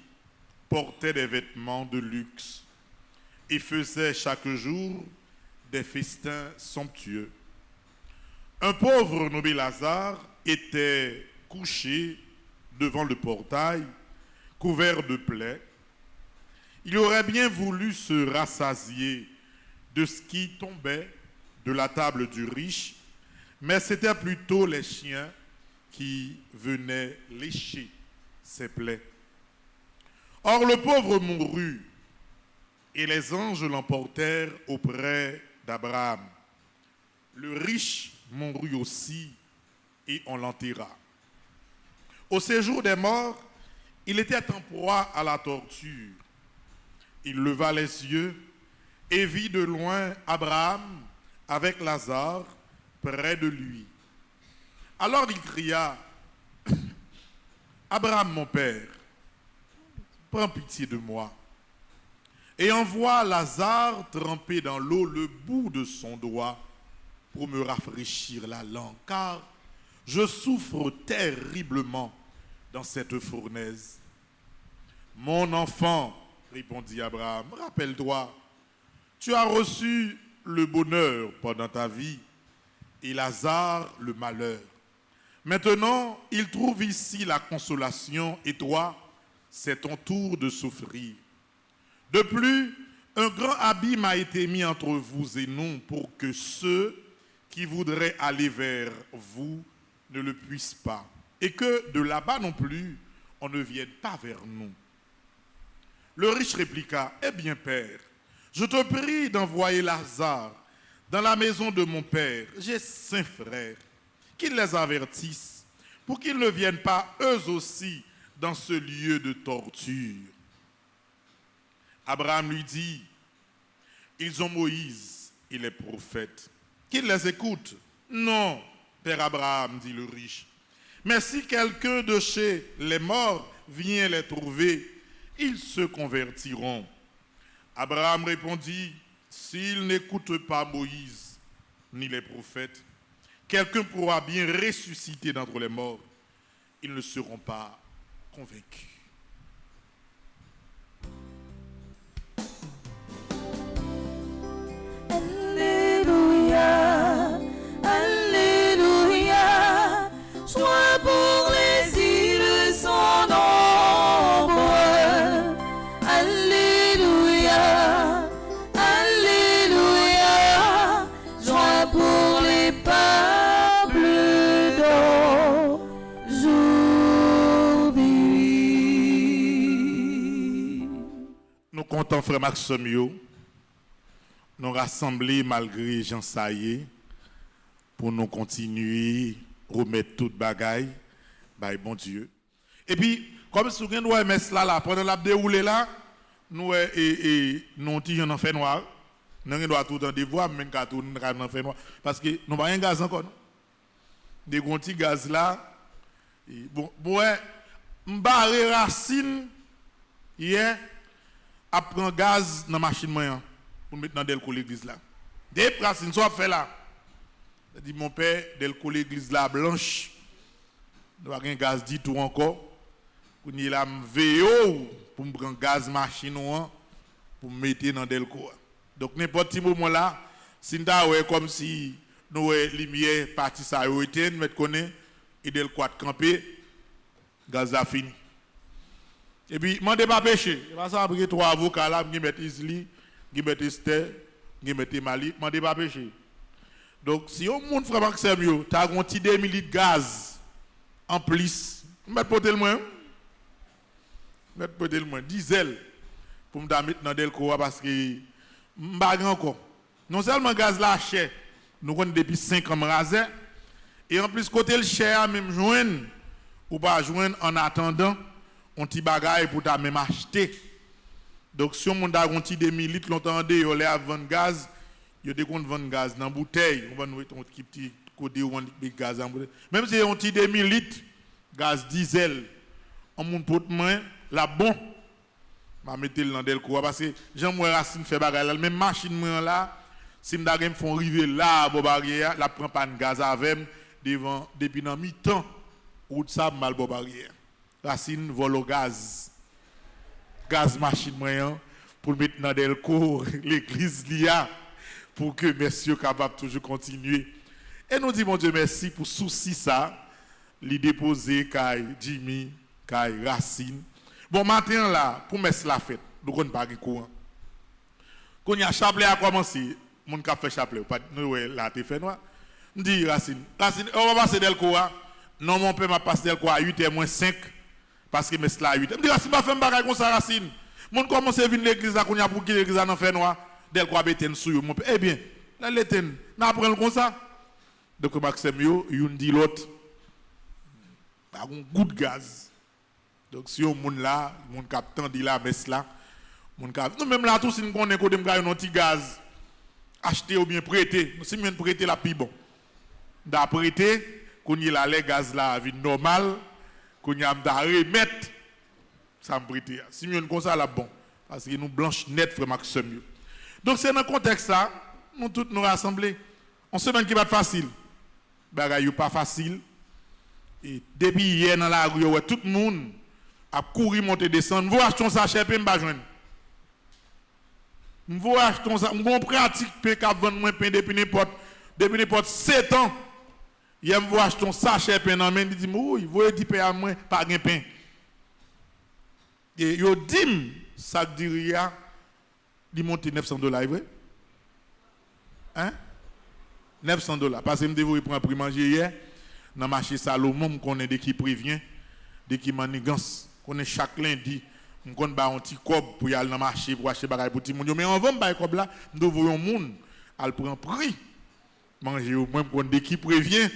portait des vêtements de luxe et faisait chaque jour des festins somptueux. Un pauvre nommé Lazare était couché devant le portail, couvert de plaies. Il aurait bien voulu se rassasier de ce qui tombait de la table du riche, mais c'était plutôt les chiens qui venaient lécher ses plaies. Or le pauvre mourut, et les anges l'emportèrent auprès d'Abraham. Le riche mourut aussi, et on l'enterra. Au séjour des morts, il était en proie à la torture. Il leva les yeux et vit de loin Abraham avec Lazare près de lui. Alors il cria, « Abraham, mon père, prends pitié de moi et envoie Lazare tremper dans l'eau le bout de son doigt pour me rafraîchir la langue, car je souffre terriblement dans cette fournaise. » « Mon enfant, répondit Abraham, rappelle-toi, tu as reçu le bonheur pendant ta vie et Lazare le malheur. Maintenant, il trouve ici la consolation et toi, c'est ton tour de souffrir. De plus, un grand abîme a été mis entre vous et nous pour que ceux qui voudraient aller vers vous ne le puissent pas et que de là-bas non plus, on ne vienne pas vers nous. Le riche répliqua, « Eh bien, père, je te prie d'envoyer Lazare dans la maison de mon père. J'ai 5 frères, qu'ils les avertissent pour qu'ils ne viennent pas eux aussi dans ce lieu de torture. Abraham lui dit, ils ont Moïse et les prophètes, qu'ils les écoutent. Non, Père Abraham, dit le riche. Mais si quelqu'un de chez les morts vient les trouver, ils se convertiront. Abraham répondit, s'ils n'écoutent pas Moïse ni les prophètes, quelqu'un pourra bien ressusciter d'entre les morts. Ils ne seront pas convaincus. Alléluia, Alléluia, sois pour les îles son nombre. Alléluia, Alléluia, sois pour les peuples d'aujourd'hui. Nous comptons, frère Maxime, nous rassembler malgré Jean Saillé pour nous continuer à remettre toute bagaille, by bon Dieu. Et puis, comme si vous avez mis cela là, pendant la déroulé là, nous nous avons un fait noir. Nous avons tout le temps des voix, même quand nous avons un fait noir. Parce que nous n'avons pas un gaz encore. Des gros petits gaz là. Bon, m'barre racine hier, après gaz dans la machine moyen. Pour mettre dans l'église là. Des racines sont fait là. Dit mon père, l'église là blanche. Nous avons un gaz dit tout encore. Pour nous là veillons pour me prendre gaz machine pour mettre dans Delco. Donc n'importe quel moment là, si nous avons comme si nous lumière parti ça a été mettre connaît et Delco camper, gaz a fini. Et puis mandez pas péché. Parce que après 3 avocats là, qui mettent Isli, qui mettent Esther, qui mettent Mali, mandez pas péché. Donc si on monde frère Maxime, tu as un petit 2 litres de gaz en plus, mettre porter le moins. Mettre porter le moins diesel pour me mettre dans Delco parce que m'bag encore. Non seulement gaz là cher, nous connaissons depuis 5 ans rasé et en plus côté le cher même joindre ou pas joindre en attendant on petit bagaille pour ta même acheter. Donc si on a un petit 2 litres l'entendez yo les vendre gaz, yo te compte vendre gaz dans bouteille, on va nous mettre un petit côté ou un gaz en bouteille. Même si on petit 2 litres gaz diesel on monte pour main la bon m'a mettre dans Delco parce que Jean moi Racine fait bagaille la même machine moi là si m'da me font river là bo barrière la prend pas de gaz avec devant depuis dans mi-temps route ça mal bo barrière Racine vole au gaz machine moyen pour mettre dans Delco l'église lia pour que messieurs capable toujours continuer et nous dit mon Dieu merci pour souci ça li déposer kay Jimmy kay Racine. Bon matin là pour mettre la fête nous connait pas courant quand y a chapelet a commencé mon cap fait chapelet pas nous là t'es fait noir me dit Racine on va passer Delco non mon père m'a passé Delco à 8h-5 parce que mettre là à 8h me dit Racine pas faire bagage comme ça Racine mon commence à venir l'église là qu'on y a pour qui l'église dans fait noir Delco a beten sou mon père eh bien là l'éten n'a prendre comme ça donc Maxime yo une dit l'autre un goût de gaz. Donc si on moun là, mon capitaine dit là messe là, mon cap nous même là tout si nous connaît côté me un petit gaz acheter ou bien prêter, si nous prêter la pi bon. Da prêter qu'on y là les gaz là vie normal, qu'on y a da remettre ça me prêter. Si nous comme ça là bon parce que nous blanche net frère Maxime. Donc c'est dans contexte ça, nous tous nous rassembler. On semaine qui va être facile. Bagay pas facile. Et depuis hier dans la rue, tout le monde a couru, monter, descendre. Vous achetez un sachet, puis je ne vais pas joindre. Vous achetez un sachet, vous pratique, puis qu'à vendre moins pain depuis n'importe 7 ans. Hier, vous achetez un sachet, puis non, mais dit, oui, vous avez dit pain à moins, pas de pain. Et vous dites, ça dirait, il monte $900, vrai? Hein? $900. Parce que je devais prendre pour manger hier. Dans le marché Salomon, on est de qui prévient, de qui manigance. On est chaque lundi, on a un petit cob pour aller dans le marché pour acheter des bagages pour tout le monde. Mais on va pas cob là, nous voyons le monde, elle prend prix. Manger au moins pour de qui prévient.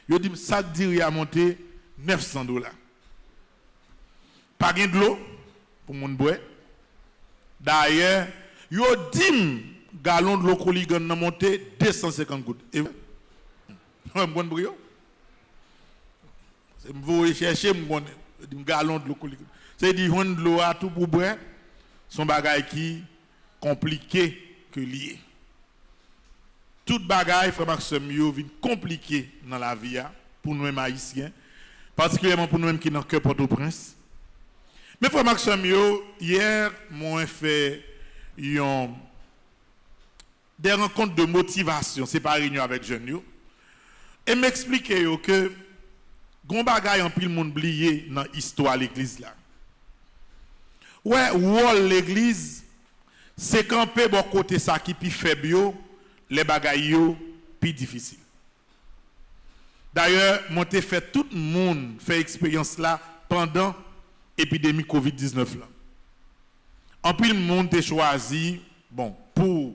Yo dit ça dirait à monter $900. Pas de l'eau pour mon bois. D'ailleurs, yo 10 gallons de l'eau coligan n'a monté 250 gouttes. Et vous bon brio. C'est vous chercher mon gallon de l'eau coligan. C'est dit on de l'eau à tout pour boire. Son bagage qui compliqué que lié. Toute bagaille frère Maxime yo vient compliqué dans la vie pour nous haïtiens, particulièrement pour nous qui dans cœur Port-au-Prince. Mais frère Maxime yo hier moi fait des rencontres de motivation, c'est pas réunion avec jeunes yo et m'expliquer yo que gon bagaille en pile monde oublié dans histoire l'église là. Ouais, wall l'église c'est camper bon côté ça qui plus faible yo, les bagailles yo plus difficile. D'ailleurs, moi t'ai fait tout le monde fait expérience là pendant l'épidémie Covid-19 là. En plus le monde t'a choisi bon pour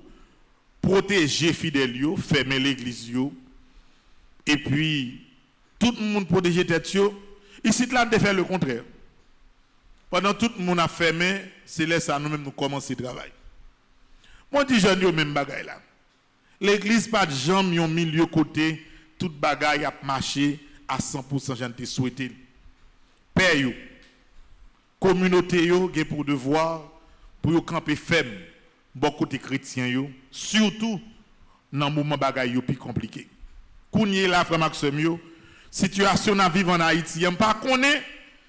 protéger fidèles yo, fermer l'église yo et puis tout le monde protéger tête yo. Ici là de faire le contraire. Pendant tout le monde a fermé, c'est là ça nous-mêmes nous commencer le travail. Moi dis jeune yo même bagaille là. L'église pas de jambe yon milieu côté toute bagaille a marché à 100% j'en t'ai souhaité. Père yo communauté yo gen pour devoir pour yo camper ferme bon côté chrétien yo surtout dans moment bagaille yo plus compliqué. Kounye la frère Maxime yo situation à vivre en Haïti, y'aime pas connaît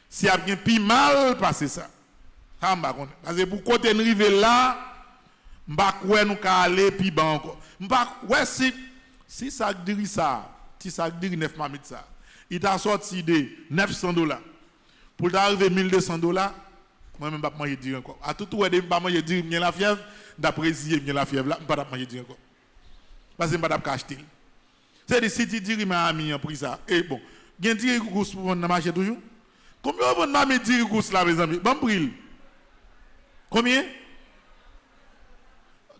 si a bien plus mal passé ça. Ça m'pa connaît parce que pour côté rive là m'pa quoi nous ka aller puis ban encore. M'pa ouais si ça dit ça, si ça dit 9 mamit ça. Il t'a sorti de $900 pour t'arriver $1200. Moi même pas manger dire encore. À tout ouais pas manger dire bien la fièvre, d'après si bien la fièvre là, pas manger dire encore. Parce que pas acheter. C'est des si tu dis ma ami en pris ça. Et bon, gen dire gousse pour vendre marché toujours. Combien vendre mamie dire gousse là mes amis? Bon prix. Combien?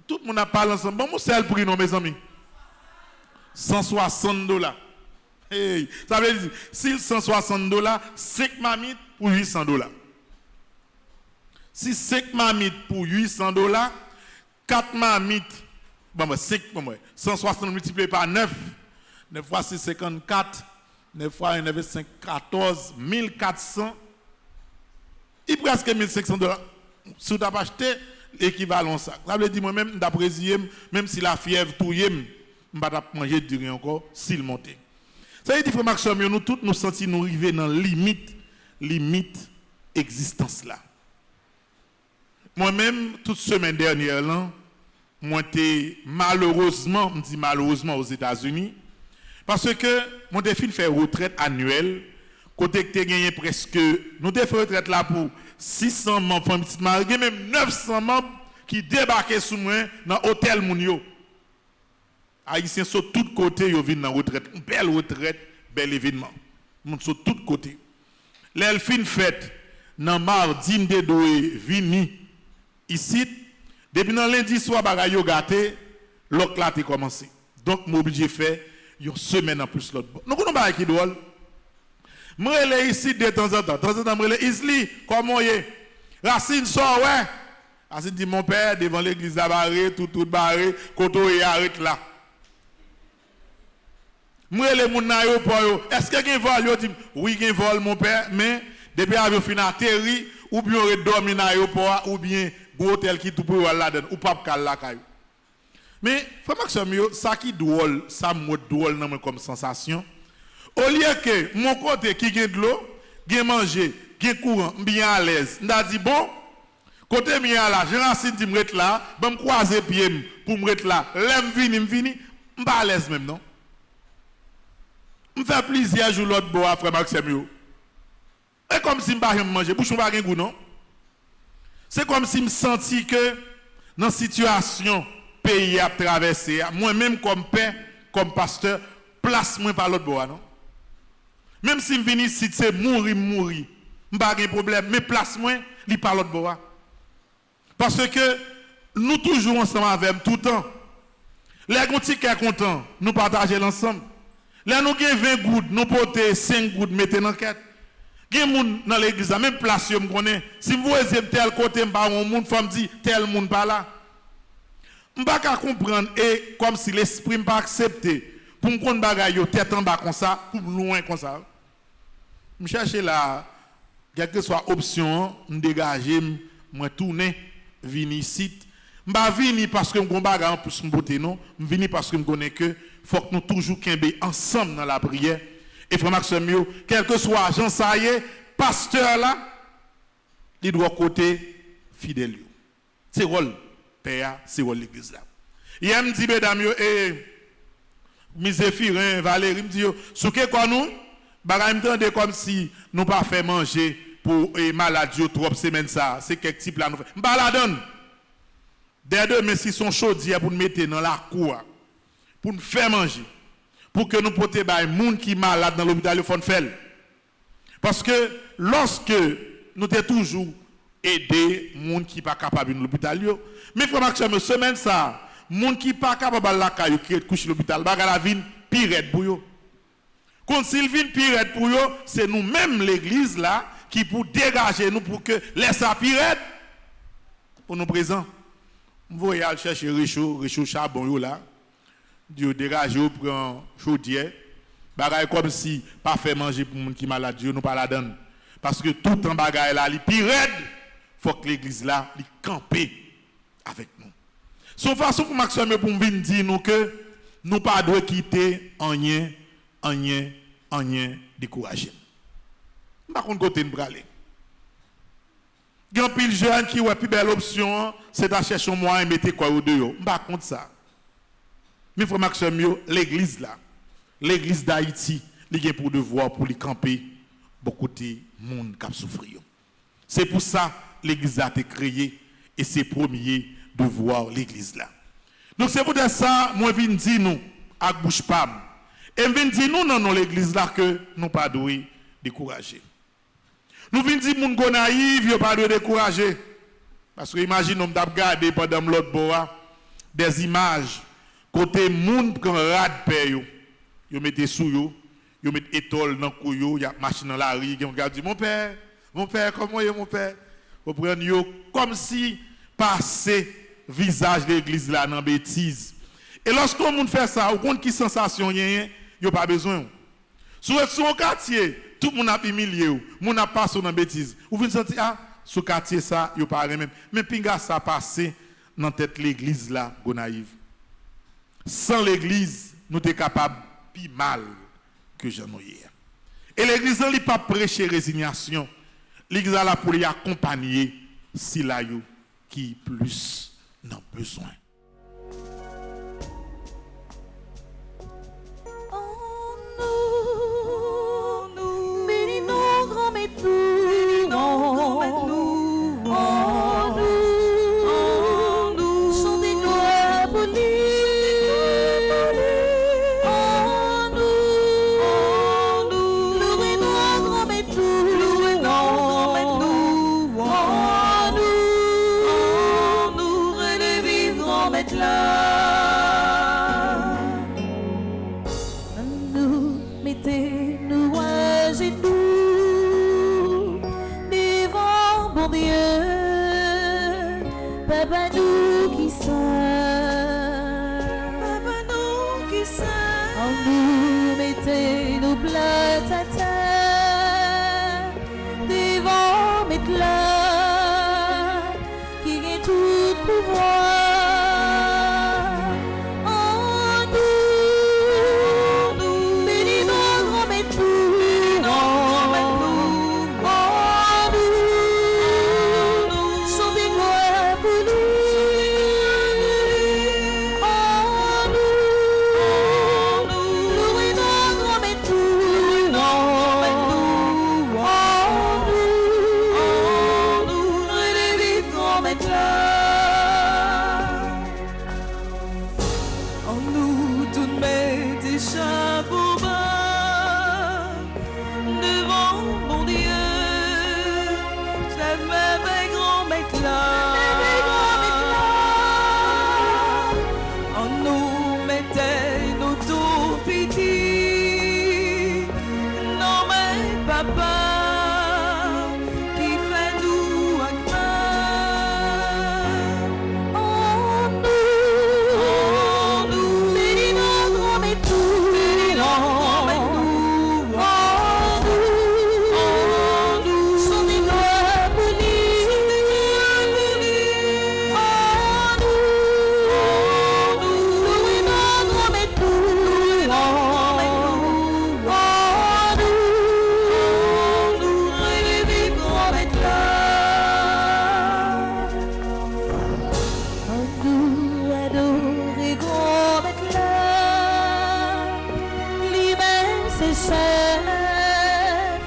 Tout le monde a parlé ensemble. Bon, c'est le prix, non, mes amis? $160. Hey, ça veut dire, si $160, 5 mamites pour $800. Si 5 mamites pour $800, 4 mamites, bon, 5, 160 multiplié par 9, 9 fois 6, 54, 9 fois 1, 9, 5, 14, 1400, il presque $1500. Si tu as acheté, l'équivalent ça. Ça veut dire moi-même, d'après même si la fièvre touille, je ne vais pas manger de rien encore s'il monte. Ça veut dire, frère Maxime, nous tous nous sentons nous arriver dans la limite existence là. Moi-même, toute semaine dernière, là, moi j'étais malheureusement aux États-Unis, parce que mon défi fait retraite annuelle, côté que tu gagné presque, nous avons fait retraite là pour 600 membres, même 900 membres qui débarquaient sous moi dans l'hôtel Mounio. Haïtiens sur tous côtés, ils viennent dans la retraite. Une belle retraite, bel événement. Ils sur tous côtés. L'elfine fête, dans mardi de doué, vini, ici, depuis dans lundi soir, bagay yo gâté, l'autre là a commencé. Donc, je suis obligé de faire une semaine en plus l'autre. Nous connaissons pas qui drôle. Je suis ici de temps en temps. De temps en temps, je suis Isli, comment y est? Racine sort, ouais. Racine dit, mon père, devant l'église à barré, tout barré, koto y arrête là. Je suis les moun aéroport. Est-ce que quelqu'un vol? Yo dit, oui, quelqu'un vol, mon père, mais depuis l'avion fin atterri, ou bien on dormi dans l'aéroport, ou bien un hôtel qui tout pour là-dedans, ou pas pour là caillou. Mais, frère Maxime, ça qui drôle, ça me drôle comme sensation. Au lieu que mon côté qui gagne de l'eau, gagne manger, gagne courant, bien à l'aise. On a dit bon, côté bien là, je racine dit me là, ben me croiser pied pour me là. L'aime vini, me pas à l'aise même non. Me fait plaisir jour l'autre bois frère Maxime. Et comme si me pas manger, bouchon pas gagne goût non. C'est comme si me senti que dans situation pays à traverser, moi-même comme père, comme pasteur, place moi par l'autre bois non. Même si je viens ici, c'est mourir, je n'ai pas de problème, mais place moi, il par l'autre bois. Parce que nous toujours ensemble avec tout le temps. Les gens qui sont contents, nous partageons l'ensemble. Là, nous avons 20 gouttes, nous portons 5 gouttes, mettez dans la quête. Il y a des gens dans l'église, même place, je me connais. Si vous voyez tel côté, je ne peux pas dire tel monde pas là. Je ne peux pas comprendre, et comme si l'esprit n'a pas accepté, pour me comprendre bagaille, tête en bas comme ça, pour loin comme ça. Je cherche là, quelle que soit l'option, je dégage, je tourne, je viens ici. Je ne viens pas parce que je ne pas en plus me non. Je viens parce que je connais que faut que nous toujours camper ensemble dans la prière. Et frère Maxime, quel que soit Jean Saye, pasteur là, il doit côté fidèle. C'est rôle père, c'est rôle l'église là. Il me dit mesdames et Miséphirin, Valérie me dit sous que quoi nous bagay m'tende comme si nous pas fait manger pour maladie trop semaine ça, c'est quel type là nous fait. M'pa la donne. Des deux mais si sont chaudière pour nous mettre dans la cour pour nous faire manger. Pour que nous portions les gens qui sont malades dans l'hôpital, il faut faire. Parce que lorsque nous avons toujours aidé les gens qui ne sont pas capables de l'hôpital, mais frère Maxime, semaine ça, les gens qui ne sont pas capables de la caille, qui sont couchés à l'hôpital, la vie pire pour eux. Quand s'ils viennent pire pour eux, c'est nous-mêmes l'église là qui pour dégager nous pour que laisse ça pire pour nous présents. Vous voyez aller chercher Richaud charbon là. Dieu dégage ou prend chaudière bagaille comme si pas fait manger pour monde qui malade Dieu nous pas la donne parce que tout en bagaille là li pire faut que l'église là li camper avec nous son façon pour Maxime pour venir dire nous que nous pas doit quitter rien décourager par contre côté nous aller grand pile jeune qui ouais plus belle option c'est à chercher un moyen mettre quoi au dehors par contre ça. Mais frère Maxime, l'église là, l'église d'Haïti, il a pour devoir pour les camper beaucoup de monde qui souffrir. C'est pour ça que l'église a été créée et c'est premier devoir l'église là. Donc c'est pour ça moi viens dire nous à bouche pam. Et viens dire nous dans l'église là que nous pas doué décourager. Nous viens dire moun go naïf, yo pas doué décourager. Parce que imagine on t'a regardé pendant l'autre bois des images côté moun prend rad père yo mettez sous yo met étole dans cou yo y a machine dans la rue on regarde mon père comment est mon père on prend yo comme si passer visage de l'église là dans bêtise et lorsque on fait ça on compte qui sensation yo pas besoin sur son quartier tout le monde a humilié moun a passé dans bêtise ou venez sentir ah ce quartier ça yo pas même mais pinga ça passé dans tête l'église là gonaïve. Sans l'église, nous sommes capables de plus mal que j'en ai hier. Et l'église n'a pas prêché résignation. L'église a là pour les accompagner si là qui plus n'ont besoin. Nous, bénis-nous, grand maître, bénis-nous, chantez gloire pour lui. Mettez-nous à genoux devant bon Dieu, Papa nous qui sommes, en nous mettez nos plats à terre devant mettre là qui est tout pouvoir. Papa, chef,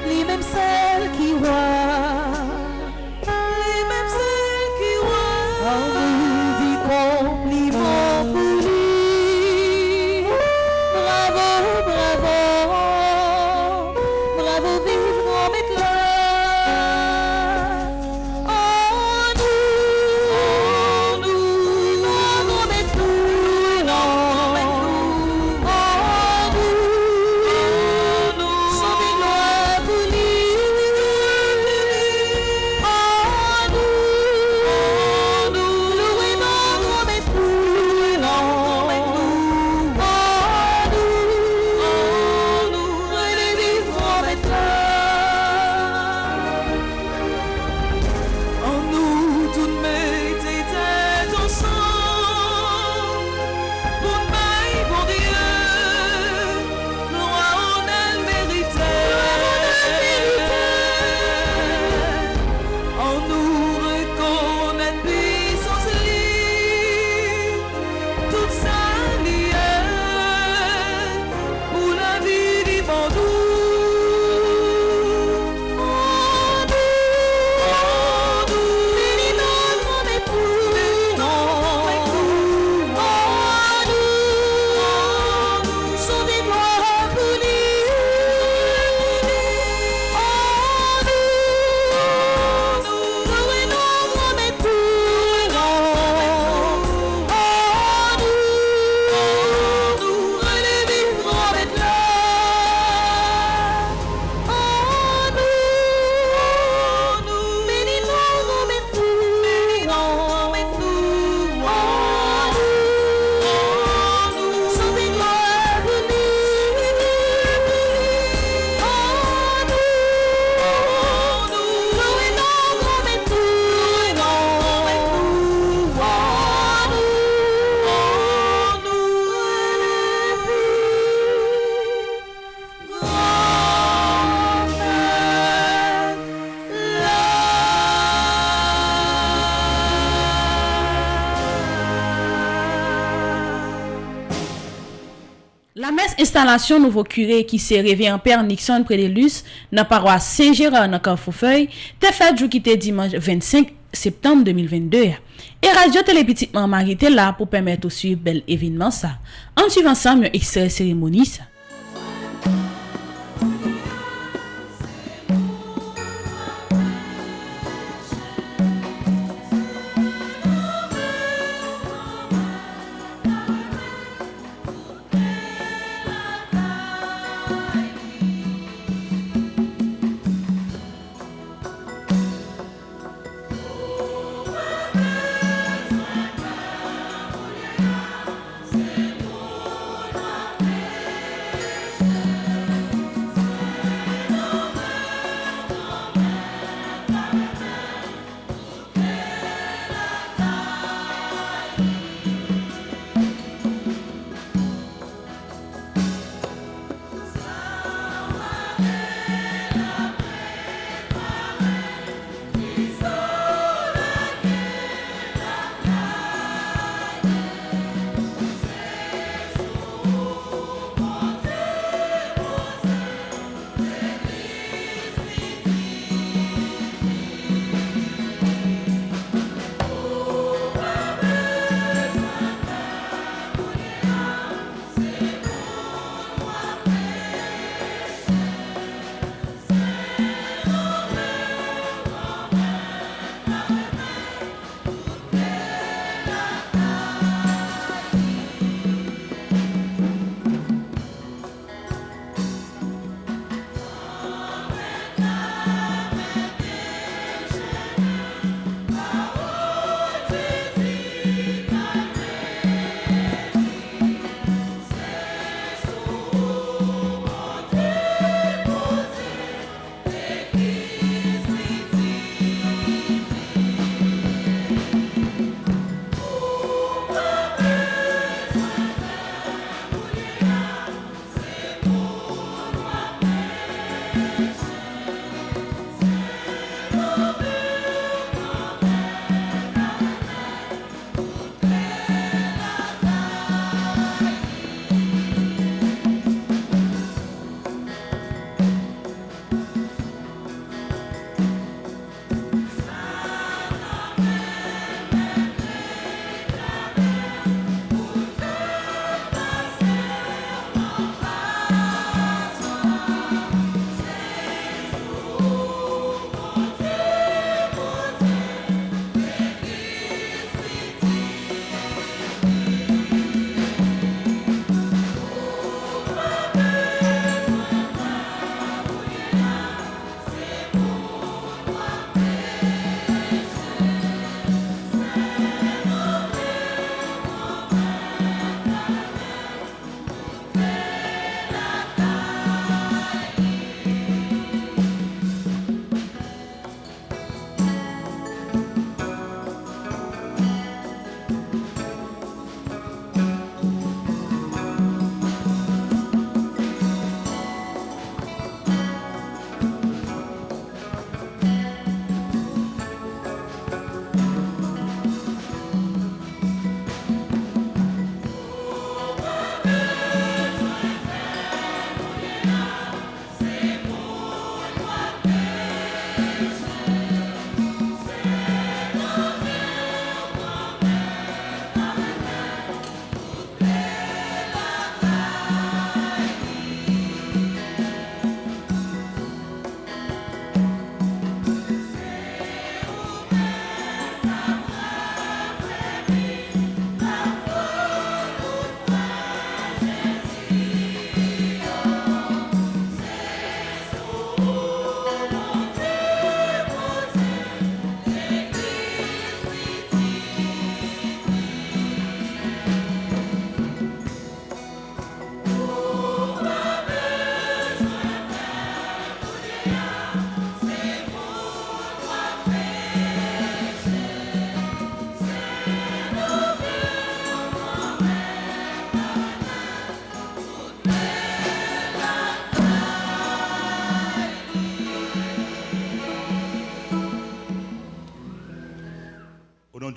lui-même celle qui roi, lui-même celle qui roi. On nous dit compliment pour lui. Bravo, bravo, bravo, vive mon maître. La messe installation nouveau curé qui s'est réveillé en Père Nixon près de Luce, dans la paroisse Saint-Gérard dans Carrefourfeuille, t'es fait jour qui était dimanche 25 septembre 2022. Et Radio Télé Petit Maman était là pour permettre de suivre bel événement ça. En suivant ensemble un extrait cérémonie ça.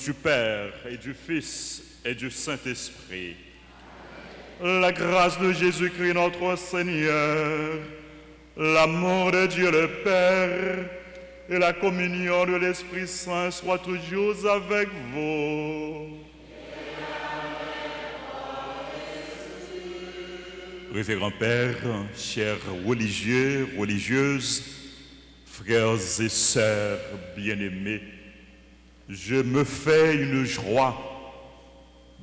du Père et du Fils et du Saint-Esprit. La grâce de Jésus-Christ notre Seigneur, l'amour de Dieu le Père et la communion de l'Esprit Saint soient toujours avec vous. Révérend Père, chers religieux, religieuses, frères et sœurs bien-aimés, je me fais une joie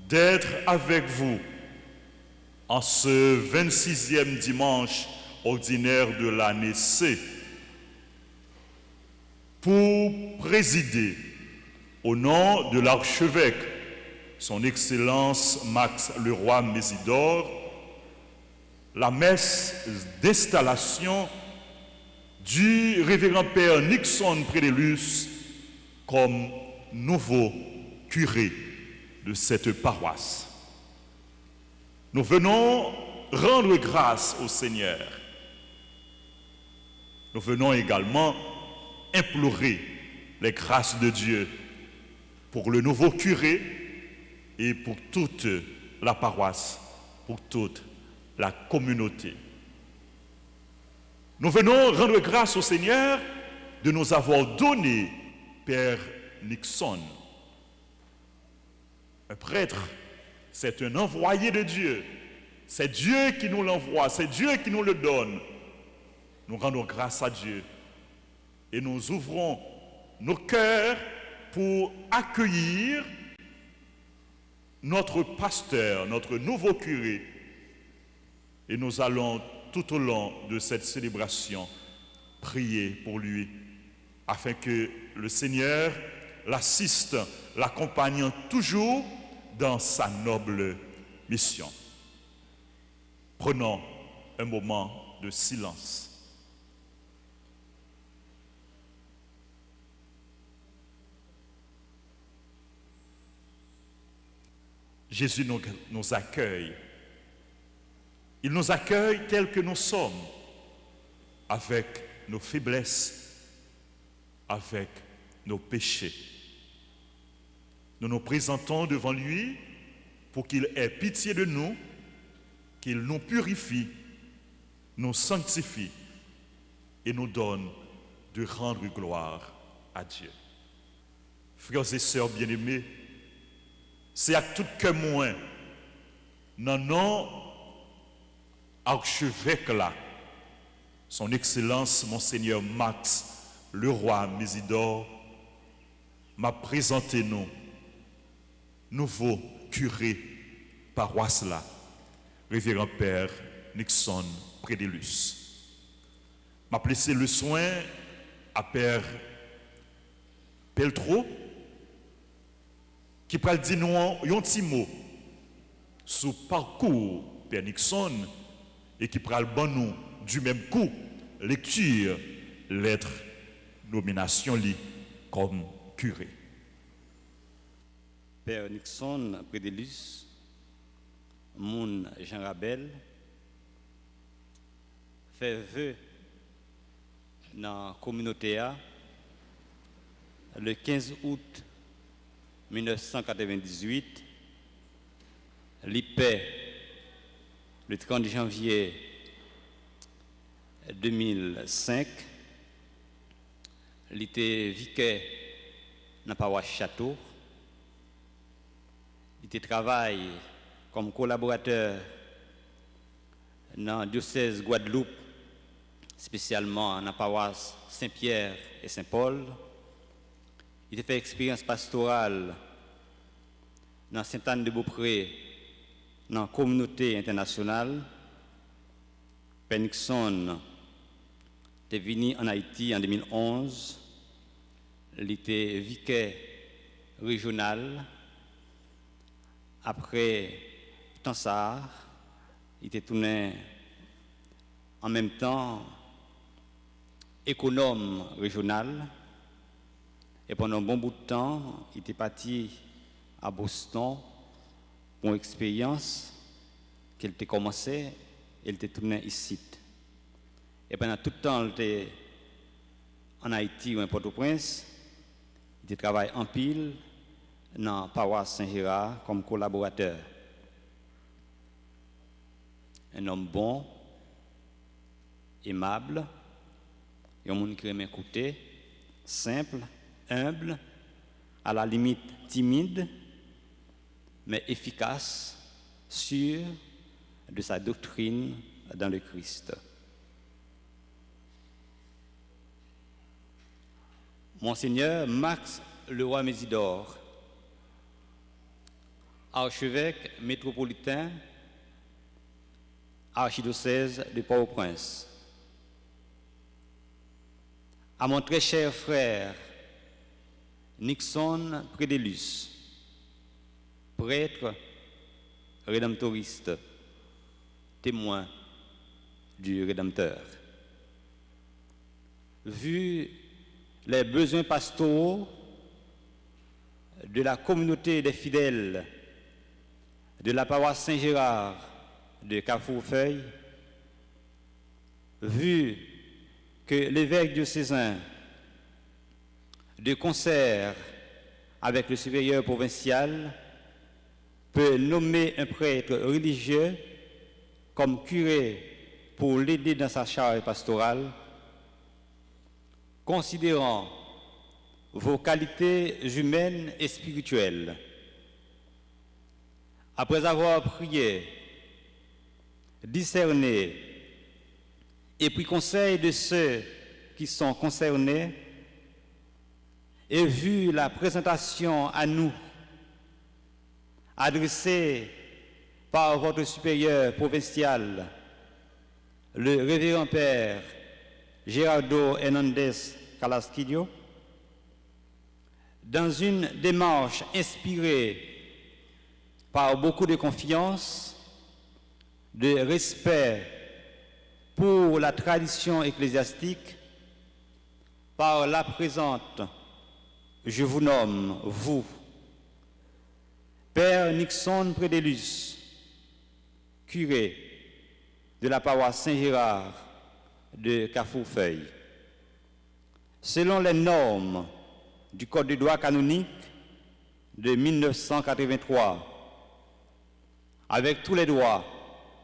d'être avec vous en ce 26e dimanche ordinaire de l'année C pour présider au nom de l'archevêque, son Excellence Max Leroy Mésidor, la messe d'installation du révérend Père Nixon Prédélus comme nouveau curé de cette paroisse. Nous venons rendre grâce au Seigneur. Nous venons également implorer les grâces de Dieu pour le nouveau curé et pour toute la paroisse, pour toute la communauté. Nous venons rendre grâce au Seigneur de nous avoir donné Père Nixon. Un prêtre, c'est un envoyé de Dieu. C'est Dieu qui nous l'envoie, c'est Dieu qui nous le donne. Nous rendons grâce à Dieu et nous ouvrons nos cœurs pour accueillir notre pasteur, notre nouveau curé. Et nous allons tout au long de cette célébration prier pour lui, afin que le Seigneur l'assiste, l'accompagnant toujours dans sa noble mission. Prenons un moment de silence. Jésus nous accueille. Il nous accueille tels que nous sommes, avec nos faiblesses, avec nos péchés. Nous nous présentons devant lui pour qu'il ait pitié de nous, qu'il nous purifie, nous sanctifie et nous donne de rendre gloire à Dieu. Frères et sœurs bien-aimés, c'est à tout cœur moins, non, archevêque là, son Excellence Monseigneur Max Leroy Mésidor m'a présenté nous, nouveau curé paroisse là, révérend Père Nixon Prédélus. M'a placé le soin à Père Peltro, qui parle dire nous un petit mot sur parcours Père Nixon et qui parle bon nous du même coup lecture lettre nomination li comme curé. Père Nixon Prédélus, Moun Jean Rabel, fait vœu dans la communauté le 15 août 1998, l'IPE, le 30 janvier 2005, il était vicaire dans la paroisse Château. Il travaille comme collaborateur dans le diocèse Guadeloupe, spécialement dans la paroisse Saint-Pierre et Saint-Paul. Il a fait expérience pastorale dans Sainte-Anne-de-Beaupré, dans la communauté internationale. Père Nixon est venu en Haïti en 2011. Il était vicaire régional. Après Tansar, il était tourné en même temps économe régional. Et pendant un bon bout de temps, il était parti à Boston pour une expérience qu'il était commencé, il était tourné ici. Et pendant tout le temps, il était en Haïti ou à Port-au-Prince, il travaillait en pile dans la paroisse Saint-Gérard comme collaborateur. Un homme bon, aimable, un homme qui aime écouter, simple, humble, à la limite timide, mais efficace, sûr de sa doctrine dans le Christ. Monseigneur Max Leroy-Mésidor, archevêque métropolitain, archidiocèse de Port-au-Prince. À mon très cher frère Nixon Prédélus, prêtre rédemptoriste, témoin du Rédempteur. Vu les besoins pastoraux de la communauté des fidèles de la paroisse Saint-Gérard de Carrefour-Feuille, vu que l'évêque diocésain, de concert avec le supérieur provincial, peut nommer un prêtre religieux comme curé pour l'aider dans sa charge pastorale, considérant vos qualités humaines et spirituelles. Après avoir prié, discerné et pris conseil de ceux qui sont concernés et vu la présentation à nous adressée par votre supérieur provincial, le révérend père Gerardo Hernandez Calasquillo, dans une démarche inspirée par beaucoup de confiance, de respect pour la tradition ecclésiastique, par la présente, je vous nomme, vous, Père Nixon Prédélus, curé de la paroisse Saint-Gérard de Carrefour-Feuille. Selon les normes du Code de droit canonique de 1983, avec tous les droits,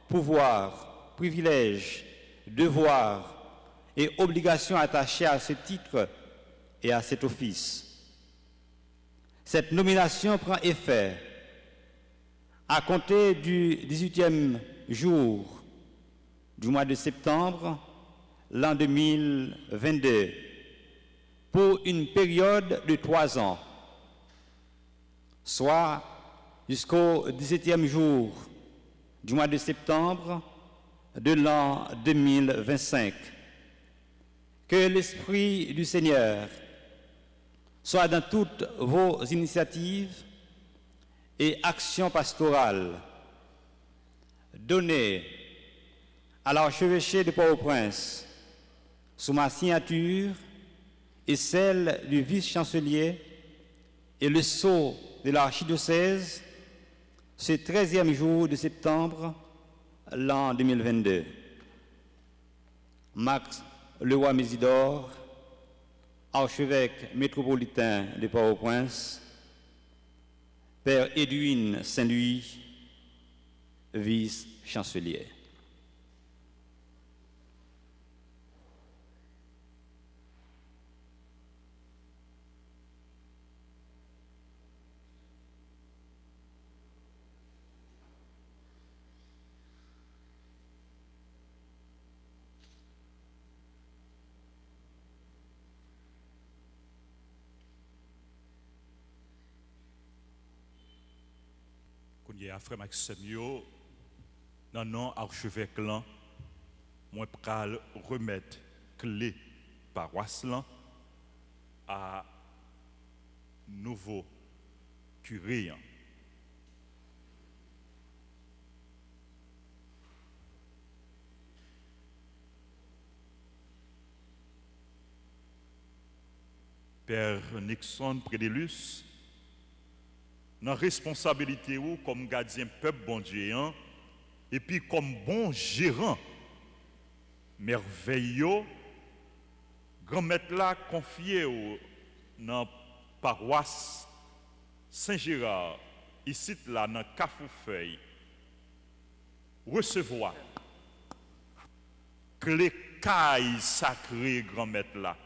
pouvoirs, privilèges, devoirs et obligations attachées à ce titre et à cet office. Cette nomination prend effet à compter du 18e jour du mois de septembre l'an 2022 pour une période de 3 ans, soit jusqu'au 17e jour du mois de septembre de l'an 2025. Que l'Esprit du Seigneur soit dans toutes vos initiatives et actions pastorales. Donnez à l'archevêché de Port-au-Prince, sous ma signature et celle du vice-chancelier et le sceau de l'archidiocèse, ce 13e jour de septembre, l'an 2022. Max Leroy-Mésidor, archevêque métropolitain de Port-au-Prince, Père Edwin Saint-Louis, vice-chancelier. Il y a frère Maxime yo dans non archevêque là moi pral remettre clé paroisse là à nouveau curé. Père Nixon Prédélus, dans la responsabilité ou comme gardien peuple bon Dieu et puis comme bon gérant merveilleux grand maître là confié dans paroisse Saint-Gérard, ici là dans Cafoufeuille, recevoir clé caille sacrée grand-maître là.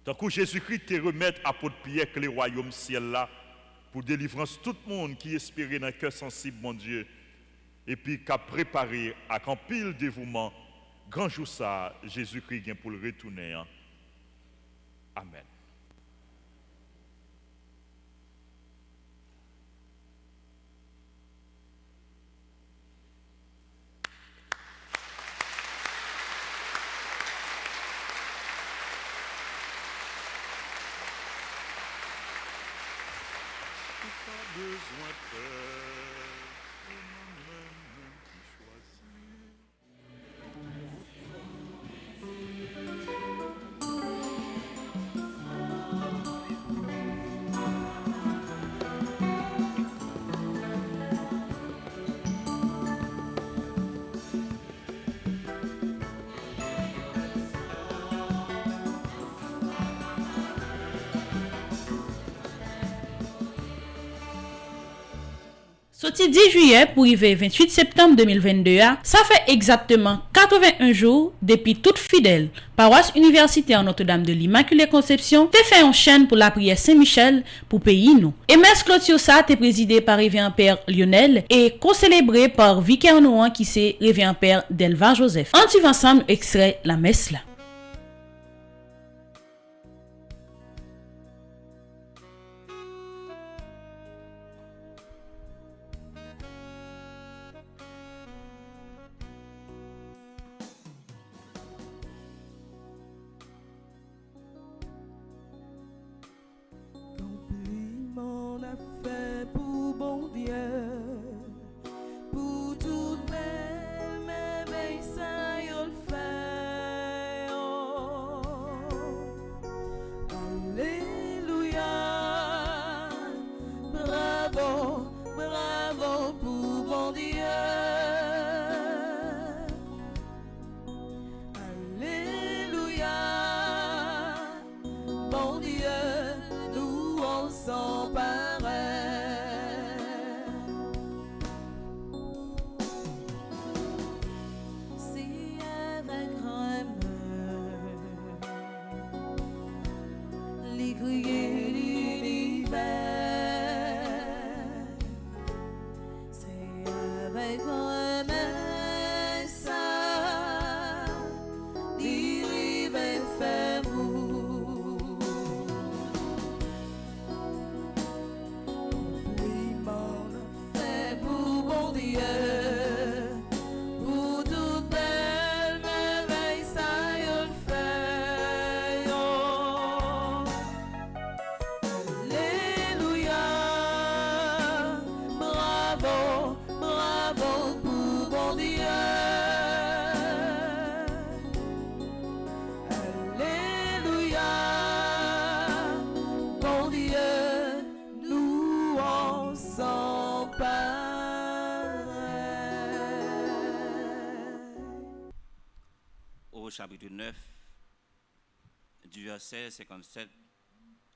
Tant que Jésus-Christ te remet apôtre Pierre clé royaume ciel là pour délivrance tout le monde qui espérait dans le cœur sensible mon Dieu et puis qu'a préparé à qu'en pile dévouement grand jour ça Jésus-Christ vient pour le retourner. Hein. Amen. Besoin de peur, moi-même qui choisis. Sorti 10 juillet pour arriver 28 septembre 2022, ça fait exactement 81 jours depuis toute fidèle paroisse universitaire Notre-Dame de l'Immaculée Conception te fait en chaîne pour la prière Saint-Michel pour pays nous. Et messe clôture ça t'est présidé par Révérend Père Lionel et co-célébré par vicaire Nouan qui c'est Révérend Père Delva Joseph. On suit ensemble extrait la messe là. Pour toute belle merveille, ça y le fait. Alléluia, bravo, bravo pour bon Dieu. Alléluia, bon Dieu, nous on s'en paraît. Chapitre 9, du verset 57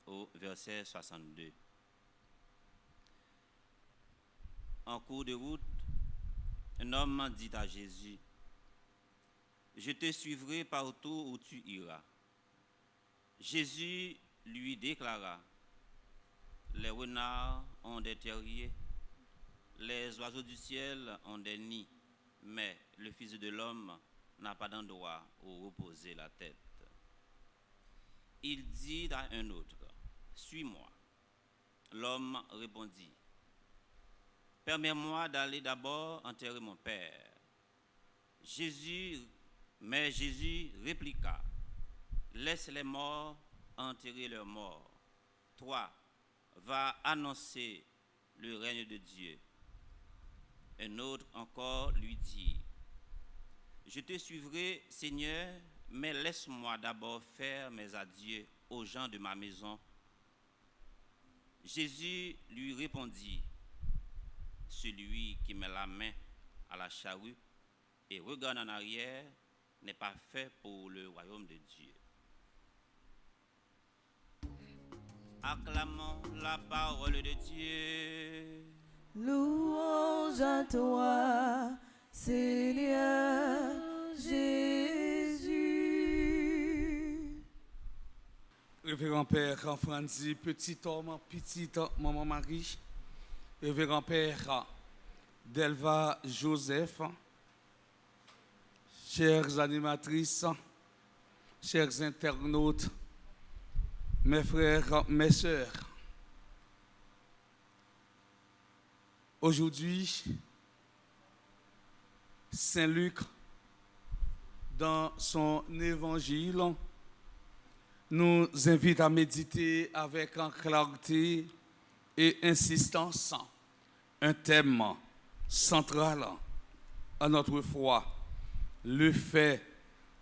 au verset 62. En cours de route, un homme dit à Jésus, « Je te suivrai partout où tu iras. » Jésus lui déclara, « Les renards ont des terriers, les oiseaux du ciel ont des nids, mais le Fils de l'homme n'a pas d'endroit où reposer la tête. » Il dit à un autre, « Suis-moi. » L'homme répondit, « Permets-moi d'aller d'abord enterrer mon père. » Mais Jésus répliqua, « Laisse les morts enterrer leurs morts. Toi, va annoncer le règne de Dieu. » Un autre encore lui dit, « Je te suivrai, Seigneur, mais laisse-moi d'abord faire mes adieux aux gens de ma maison. » Jésus lui répondit, « Celui qui met la main à la charrue et regarde en arrière n'est pas fait pour le royaume de Dieu. » Acclamons la parole de Dieu. Louange à toi, Seigneur Jésus. Révérend Père Franzi, petit homme, petite maman Marie, Révérend Père Delva Joseph, chères animatrices, chers internautes, mes frères, mes sœurs. Aujourd'hui, Saint Luc, dans son évangile, nous invite à méditer avec clarté et insistance un thème central à notre foi, le fait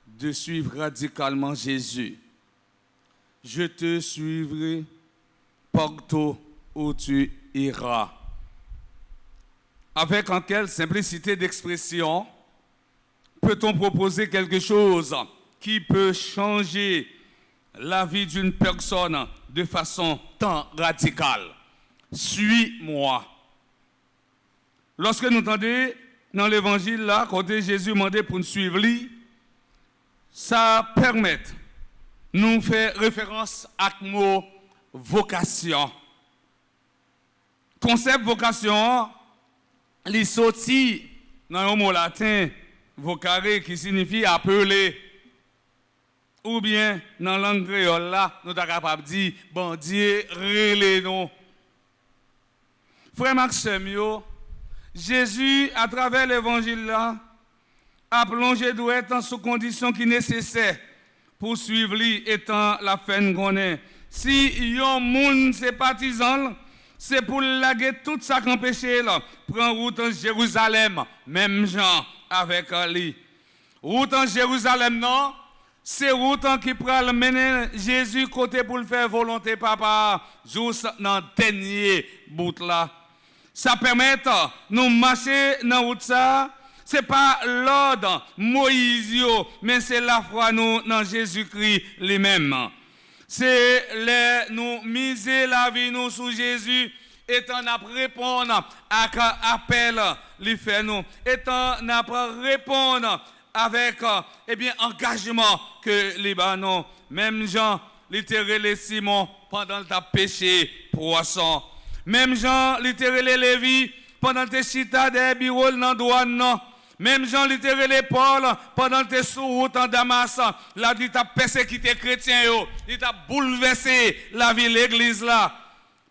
de suivre radicalement Jésus. Je te suivrai partout où tu iras. Avec en quelle simplicité d'expression peut-on proposer quelque chose qui peut changer la vie d'une personne de façon tant radicale? Suis-moi. Lorsque nous entendons dans l'évangile là, quand Jésus demandait pour nous suivre, ça permet nous faire référence à mot vocation. Concept vocation, il sorti dans le mot latin vocare qui signifie appeler. Ou bien dans la langue créole là, nous sommes capables de dire bon Dieu, relais-nous. Frère Maxime, Jésus, à travers l'évangile là, a plongé douette en sous conditions qui nécessaires pour suivre lui étant la fin qu'on est. Si yon moun c'est partisan, c'est pour laguer tout ça qu'on péché là, prendre route en Jérusalem, même gens avec lui. Route en Jérusalem non, c'est route qui pral mener Jésus côté pour le faire volonté papa, juste dans dernier bout là. Ça permet nous marcher dans route ça. C'est pas l'ordre Moïse, mais c'est la foi nous dans Jésus-Christ lui-même. C'est nous miser la vie nous sous Jésus, étant à répondre à l'appel lui fait nous, étant à répondre avec engagement que les banons, même Jean, littéralement Simon pendant le péché poisson, même Jean, littéralement Lévi pendant le chita des bureaux dans douane. Même Jean littéralement Paul, pendant tes sous-routes en Damas, là, il t'a persécuté chrétien, il t'a bouleversé la vie de l'église là.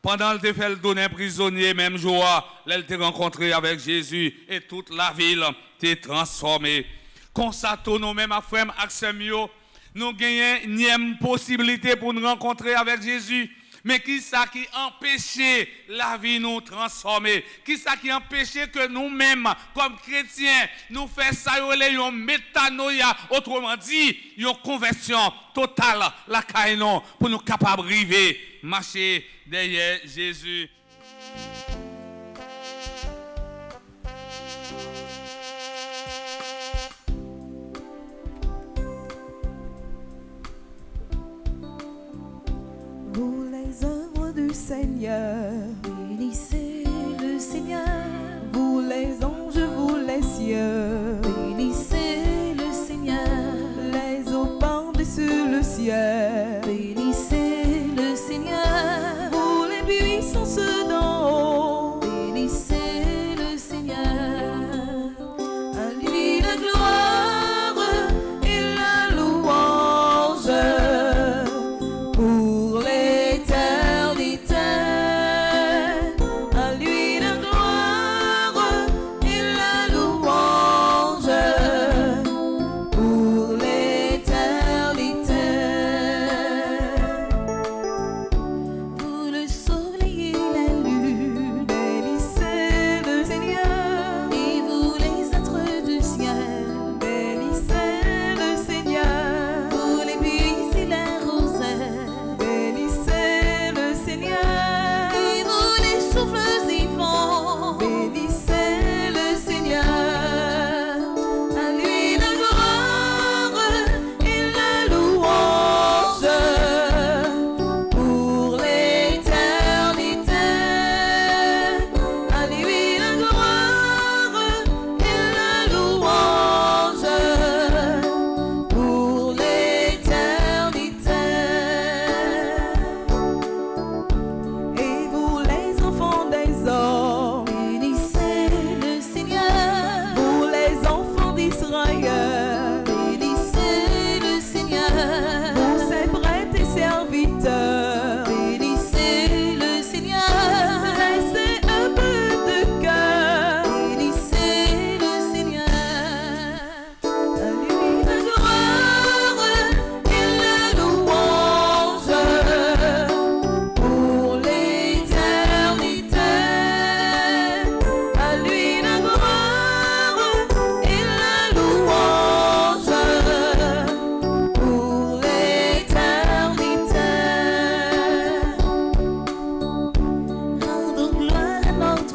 Pendant qu'il fait le donner prisonnier, même jour, là, il t'a rencontré avec Jésus et toute la ville t'est transformée. Comme ça, nous-mêmes, à frère Axel, nous gagnons une possibilité pour nous rencontrer avec Jésus. Mais qui ça qui empêchait la vie nous transformer? Qui ça qui empêchait que nous-mêmes, comme chrétiens, nous fassions ça, une métanoïa, autrement dit, une conversion totale, la caïnon, pour nous capables d'arriver, marcher derrière Jésus. Vous les œuvres du Seigneur, bénissez le Seigneur. Vous les anges, vous les cieux, bénissez le Seigneur. Les eaux par-dessus le ciel, bénissez le Seigneur. Vous les puissances d'en haut, bénissez le Seigneur. À lui la gloire et la louange. Pour l'éternité, à lui la gloire et la louange.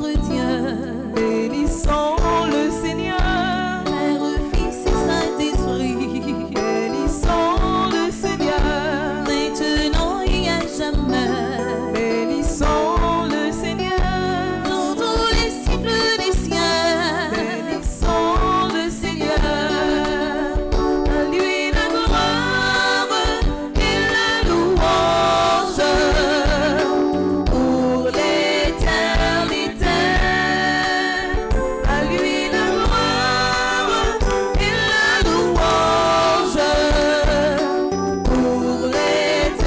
notre Dieu. Bénissons le Seigneur, Père, Fils et Saint-Esprit. Bénissons le Seigneur, maintenant et à jamais. Bénissons le Seigneur, dans tous les siècles des siècles. Bénissons le Seigneur, à lui la gloire et la louange pour l'éternité. À lui la gloire et la louange pour l'éternité.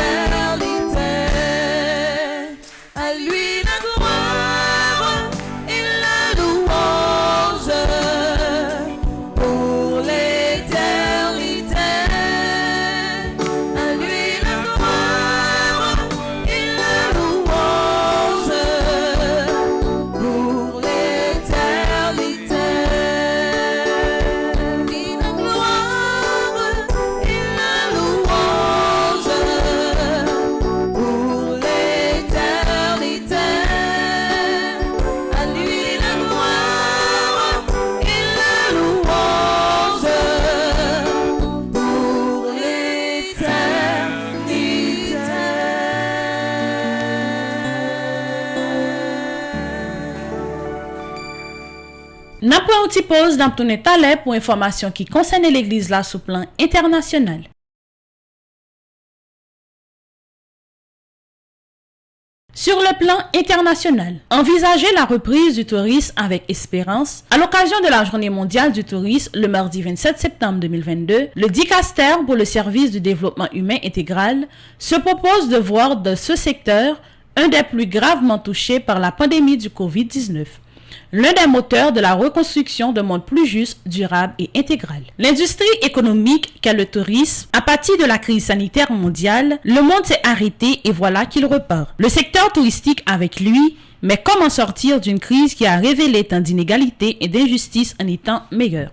À lui la gloire et la louange pour l'éternité. À lui la gloire et la louange pour l'éternité. La gloire et la louange pour l'éternité. À lui la gloire et la louange pour l'éternité. N'a pas un petit pause dans ton état pour information qui concerne l'église là sous plan international. Sur le plan international, envisager la reprise du tourisme avec espérance. À l'occasion de la Journée mondiale du tourisme, le mardi 27 septembre 2022, le Dicaster pour le service du développement humain intégral se propose de voir dans ce secteur un des plus gravement touchés par la pandémie du Covid-19. L'un des moteurs de la reconstruction d'un monde plus juste, durable et intégral. L'industrie économique qu'est le tourisme, à partir de la crise sanitaire mondiale, le monde s'est arrêté et voilà qu'il repart. Le secteur touristique avec lui, mais comment sortir d'une crise qui a révélé tant d'inégalités et d'injustices en étant meilleure?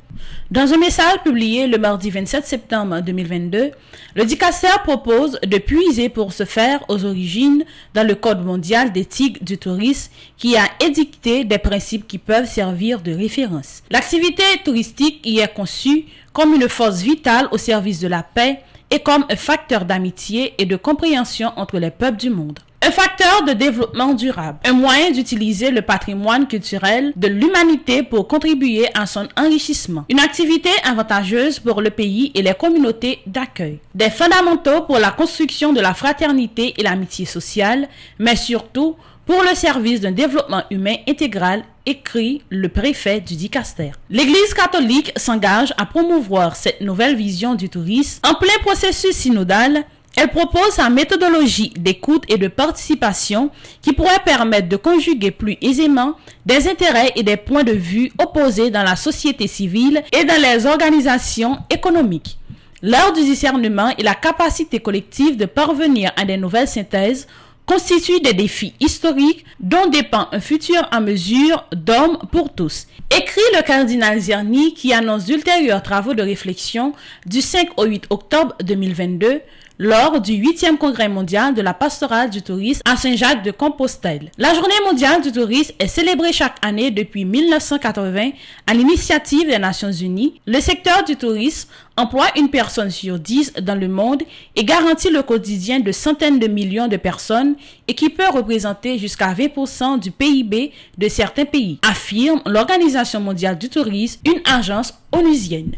Dans un message publié le mardi 27 septembre 2022, le Dicaster propose de puiser pour se faire aux origines dans le Code mondial d'éthique du tourisme qui a édicté des principes qui peuvent servir de référence. L'activité touristique y est conçue comme une force vitale au service de la paix et comme un facteur d'amitié et de compréhension entre les peuples du monde. Un facteur de développement durable, un moyen d'utiliser le patrimoine culturel de l'humanité pour contribuer à son enrichissement, une activité avantageuse pour le pays et les communautés d'accueil, des fondamentaux pour la construction de la fraternité et l'amitié sociale, mais surtout pour le service d'un développement humain intégral, écrit le préfet du Dicaster. L'Église catholique s'engage à promouvoir cette nouvelle vision du tourisme en plein processus synodal. Elle propose sa méthodologie d'écoute et de participation qui pourrait permettre de conjuguer plus aisément des intérêts et des points de vue opposés dans la société civile et dans les organisations économiques. L'heure du discernement et la capacité collective de parvenir à des nouvelles synthèses constituent des défis historiques dont dépend un futur en mesure d'hommes pour tous. Écrit le cardinal Zerny qui annonce d'ultérieurs travaux de réflexion du 5 au 8 octobre 2022 lors du 8e congrès mondial de la pastorale du tourisme à Saint-Jacques-de-Compostelle. La journée mondiale du tourisme est célébrée chaque année depuis 1980 à l'initiative des Nations Unies. Le secteur du tourisme emploie une personne sur 10 dans le monde et garantit le quotidien de centaines de millions de personnes et qui peut représenter jusqu'à 20% du PIB de certains pays, affirme l'Organisation mondiale du tourisme, une agence onusienne.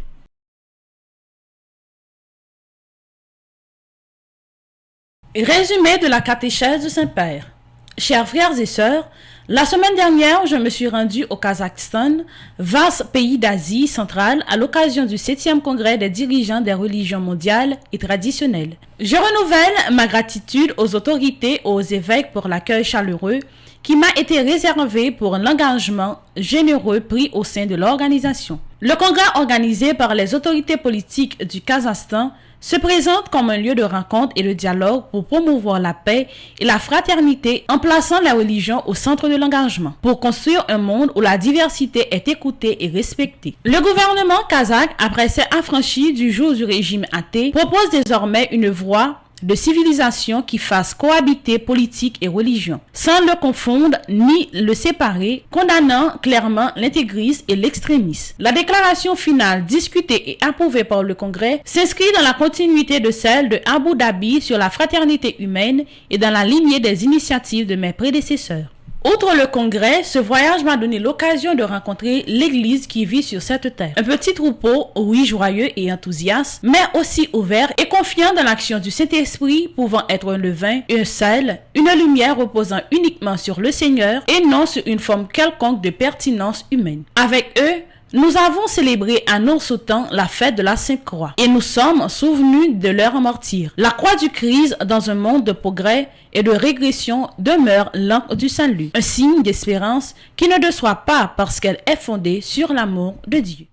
Résumé de la catéchèse du Saint-Père. Chers frères et sœurs, la semaine dernière, je me suis rendu au Kazakhstan, vaste pays d'Asie centrale, à l'occasion du 7e congrès des dirigeants des religions mondiales et traditionnelles. Je renouvelle ma gratitude aux autorités et aux évêques pour l'accueil chaleureux qui m'a été réservé pour l'engagement généreux pris au sein de l'organisation. Le congrès organisé par les autorités politiques du Kazakhstan se présente comme un lieu de rencontre et de dialogue pour promouvoir la paix et la fraternité en plaçant la religion au centre de l'engagement, pour construire un monde où la diversité est écoutée et respectée. Le gouvernement kazakh, après s'être affranchi du joug du régime athée, propose désormais une voie de civilisation qui fasse cohabiter politique et religion, sans le confondre ni le séparer, condamnant clairement l'intégrisme et l'extrémisme. La déclaration finale discutée et approuvée par le Congrès s'inscrit dans la continuité de celle de Abu Dhabi sur la fraternité humaine et dans la lignée des initiatives de mes prédécesseurs. Outre le congrès, ce voyage m'a donné l'occasion de rencontrer l'église qui vit sur cette terre. Un petit troupeau, oui, joyeux et enthousiaste, mais aussi ouvert et confiant dans l'action du Saint-Esprit, pouvant être un levain, un sel, une lumière reposant uniquement sur le Seigneur et non sur une forme quelconque de pertinence humaine. Avec eux, nous avons célébré à Nour-Sultan la fête de la Sainte Croix et nous sommes souvenus de leur martyre. La croix du Christ dans un monde de progrès et de régression demeure l'encre du salut, un signe d'espérance qui ne déçoit pas parce qu'elle est fondée sur l'amour de Dieu.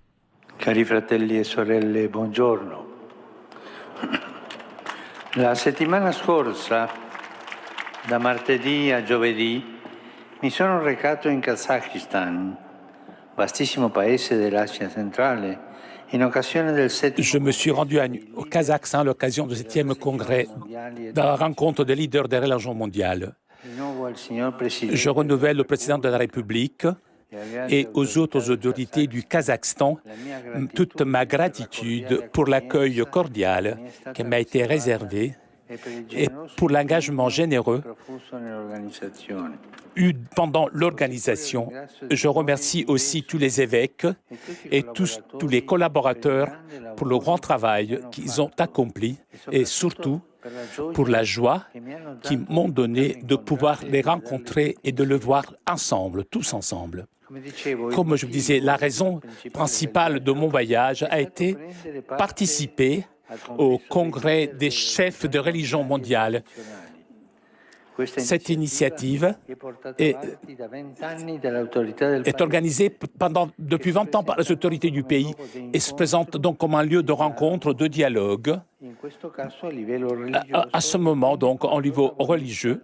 Cari fratelli e sorelle, buongiorno. La settimana scorsa, da martedì a giovedì, mi sono recato in Kazakistan, vastissimo paese dell'Asia centrale, in occasione del Je me suis rendu au Kazakhstan à l'occasion du 7e congrès de la rencontre des leaders des religions mondiales. Je renouvelle au président de la République et aux autres autorités du Kazakhstan toute ma gratitude pour l'accueil cordial qui m'a été réservé et pour l'engagement généreux eu pendant l'organisation. Je remercie aussi tous les évêques et tous les collaborateurs pour le grand travail qu'ils ont accompli et surtout pour la joie qu'ils m'ont donné de pouvoir les rencontrer et de le voir ensemble, tous ensemble. Comme je vous disais, la raison principale de mon voyage a été participer au congrès des chefs de religion mondiale. Cette initiative est organisée depuis 20 ans par les autorités du pays et se présente donc comme un lieu de rencontre, de dialogue. À ce moment, donc, en niveau religieux,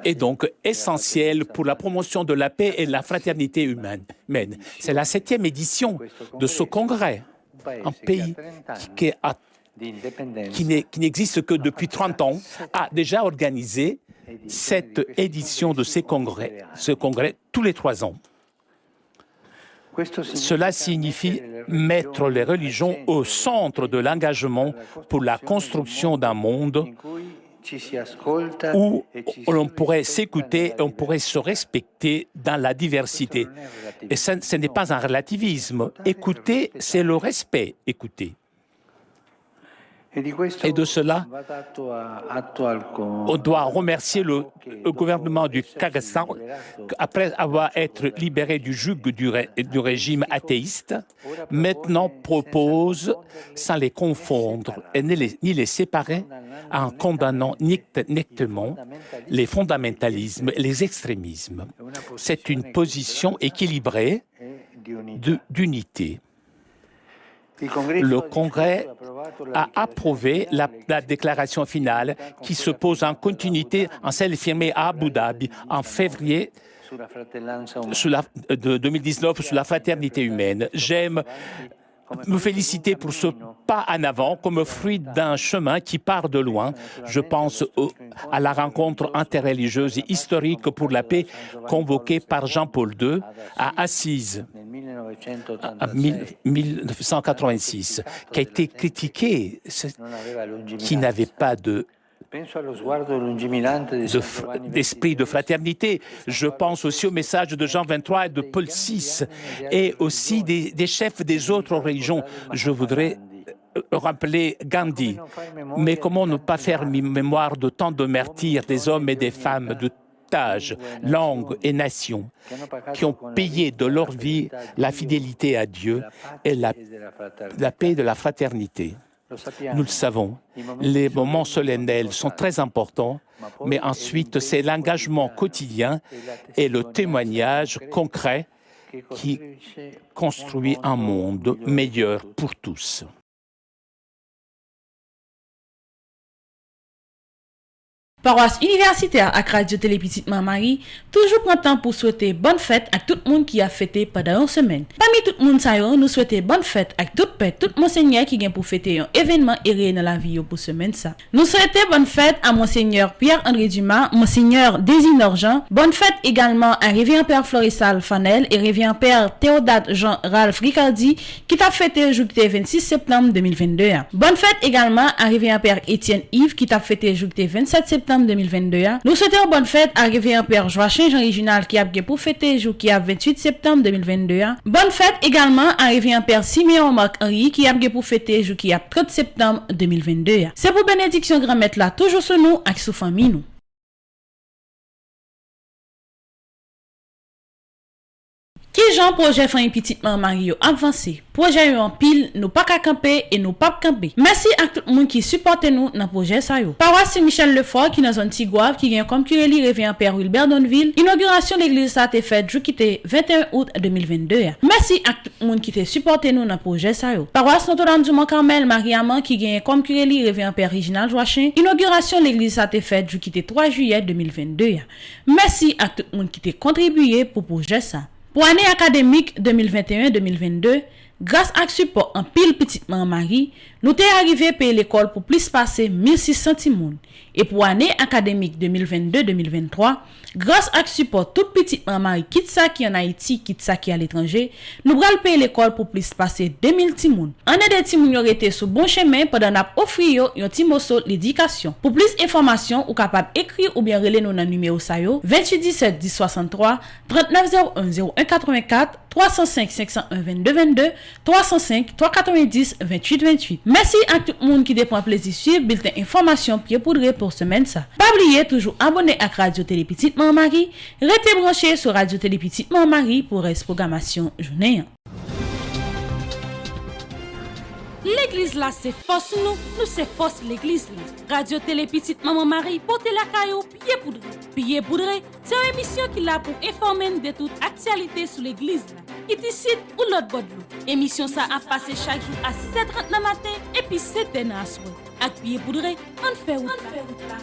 est donc essentiel pour la promotion de la paix et de la fraternité humaine. C'est la 7e édition de ce congrès, un pays qui n'existe que depuis 30 ans, a déjà organisé cette édition de ce congrès tous les 3 ans. Cela signifie mettre les religions au centre de l'engagement pour la construction d'un monde où l'on pourrait s'écouter, on pourrait se respecter dans la diversité. Et ce n'est pas un relativisme. Écouter, c'est le respect. Écouter. Et de cela, on doit remercier le gouvernement du Kazakhstan, après avoir été libéré du joug du régime athéiste, maintenant propose, sans les confondre et ni les séparer, en condamnant nettement les fondamentalismes et les extrémismes. C'est une position équilibrée d'unité. Le Congrès a approuvé la déclaration finale qui se pose en continuité en celle firmée à Abu Dhabi en février de 2019 sur la fraternité humaine. J'aime me féliciter pour ce pas en avant comme fruit d'un chemin qui part de loin. Je pense à la rencontre interreligieuse et historique pour la paix convoquée par Jean-Paul II à Assise en 1986, qui a été critiquée, qui n'avait pas d'esprit de fraternité. Je pense aussi au message de Jean XXIII et de Paul VI et aussi des chefs des autres religions. Je voudrais rappeler Gandhi. Mais comment ne pas faire mémoire de tant de martyrs, des hommes et des femmes de âge, langue et nation, qui ont payé de leur vie la fidélité à Dieu et la paix de la fraternité. Nous le savons, les moments solennels sont très importants, mais ensuite c'est l'engagement quotidien et le témoignage concret qui construit un monde meilleur pour tous. Paroisse universitaire à Radio Télé Petite Marie, toujours prend temps pour souhaiter bonne fête à tout le monde qui a fêté pendant une semaine. Parmi tout le monde ça nous souhaiter bonne fête à toute paix, tout monseigneur qui vient pour fêter un événement héré dans la vie pour semaine ça. Nous souhaitons bonne fête à monseigneur Pierre-André Dumas, monseigneur Désigneur Jean. Bonne fête également à révérend Père Florissal Fanel et révérend Père Théodate Jean-Ralph Ricardi qui t'a fêté le jour 26 septembre 2022. Bonne fête également à révérend Père Étienne Yves qui t'a fêté le jour 27 septembre 2022. Nous souhaitons bonne fête à révérend Père Joachim Jean Réginal qui a pour fêter le jour qui a 28 septembre 2022. Bonne fête également à révérend Père Siméon Marc Henri qui a pour fêter le jour qui a 30 septembre 2022. C'est pour bénédiction grand-mère là toujours sur nous avec sous famille nous. Qui Jean projet fin petitement Mario avancé. Projet en pile, nous pas qu'à camper et nous pas camper. Merci à tout le monde qui supporte nous dans projet ça yo. Paroisse Saint-Michel Lefort qui dans zone Tigouave qui vient comme curé révérend Père Wilbert Donville. Inauguration l'église ça été faite jour qui était 21 août 2022. Merci à tout le monde qui te supporte nous dans projet ça yo. Paroisse Notre-Dame du Mont-Carmel Marie-Amand qui vient comme curé révérend Père Reginald Joachim. Inauguration l'église ça été faite jour qui était 3 juillet 2022. Merci à tout le monde qui te contribué pour projet ça. Pour l'année académique 2021-2022, grâce à support en pile petite Marie, nous t'es arrivé à payer l'école pour plus passer 1600 timoun. Et pour l'année académique 2022-2023, grâce à support toute petite Marie quitte ça qui en Haïti, quitte ça qui à l'étranger, nous allons payer l'école pour plus passer 2000 timoun. En des timoun ont été sur bon chemin pendant n'a offrir un timoso l'éducation. Pour plus d'informations, ou capable écrire ou bien relayer nous dans numéro ça yo 28 17 10 63 39 01 01 84 305 501 22 22 305 390 28 28. Merci à tout le monde qui prend plaisir suivre bulletin information pied poudré pour semaine ça. Pas oublier toujours abonner à Radio Télé Petite Marie, restez branché sur Radio Télé Petite Marie pour reste programmation journée. L'église là c'est force nous c'est force l'église là. Radio Télé Petite Maman Marie porte la caillou pied poudré. C'est une émission qui là pour informer de toute actualité sur l'église là. Qui décide ou l'autre bord de émission ça a passé chaque jour à 6h30 dans matin et puis 7h dans la soirée. Avec pied poudré, on fait route là.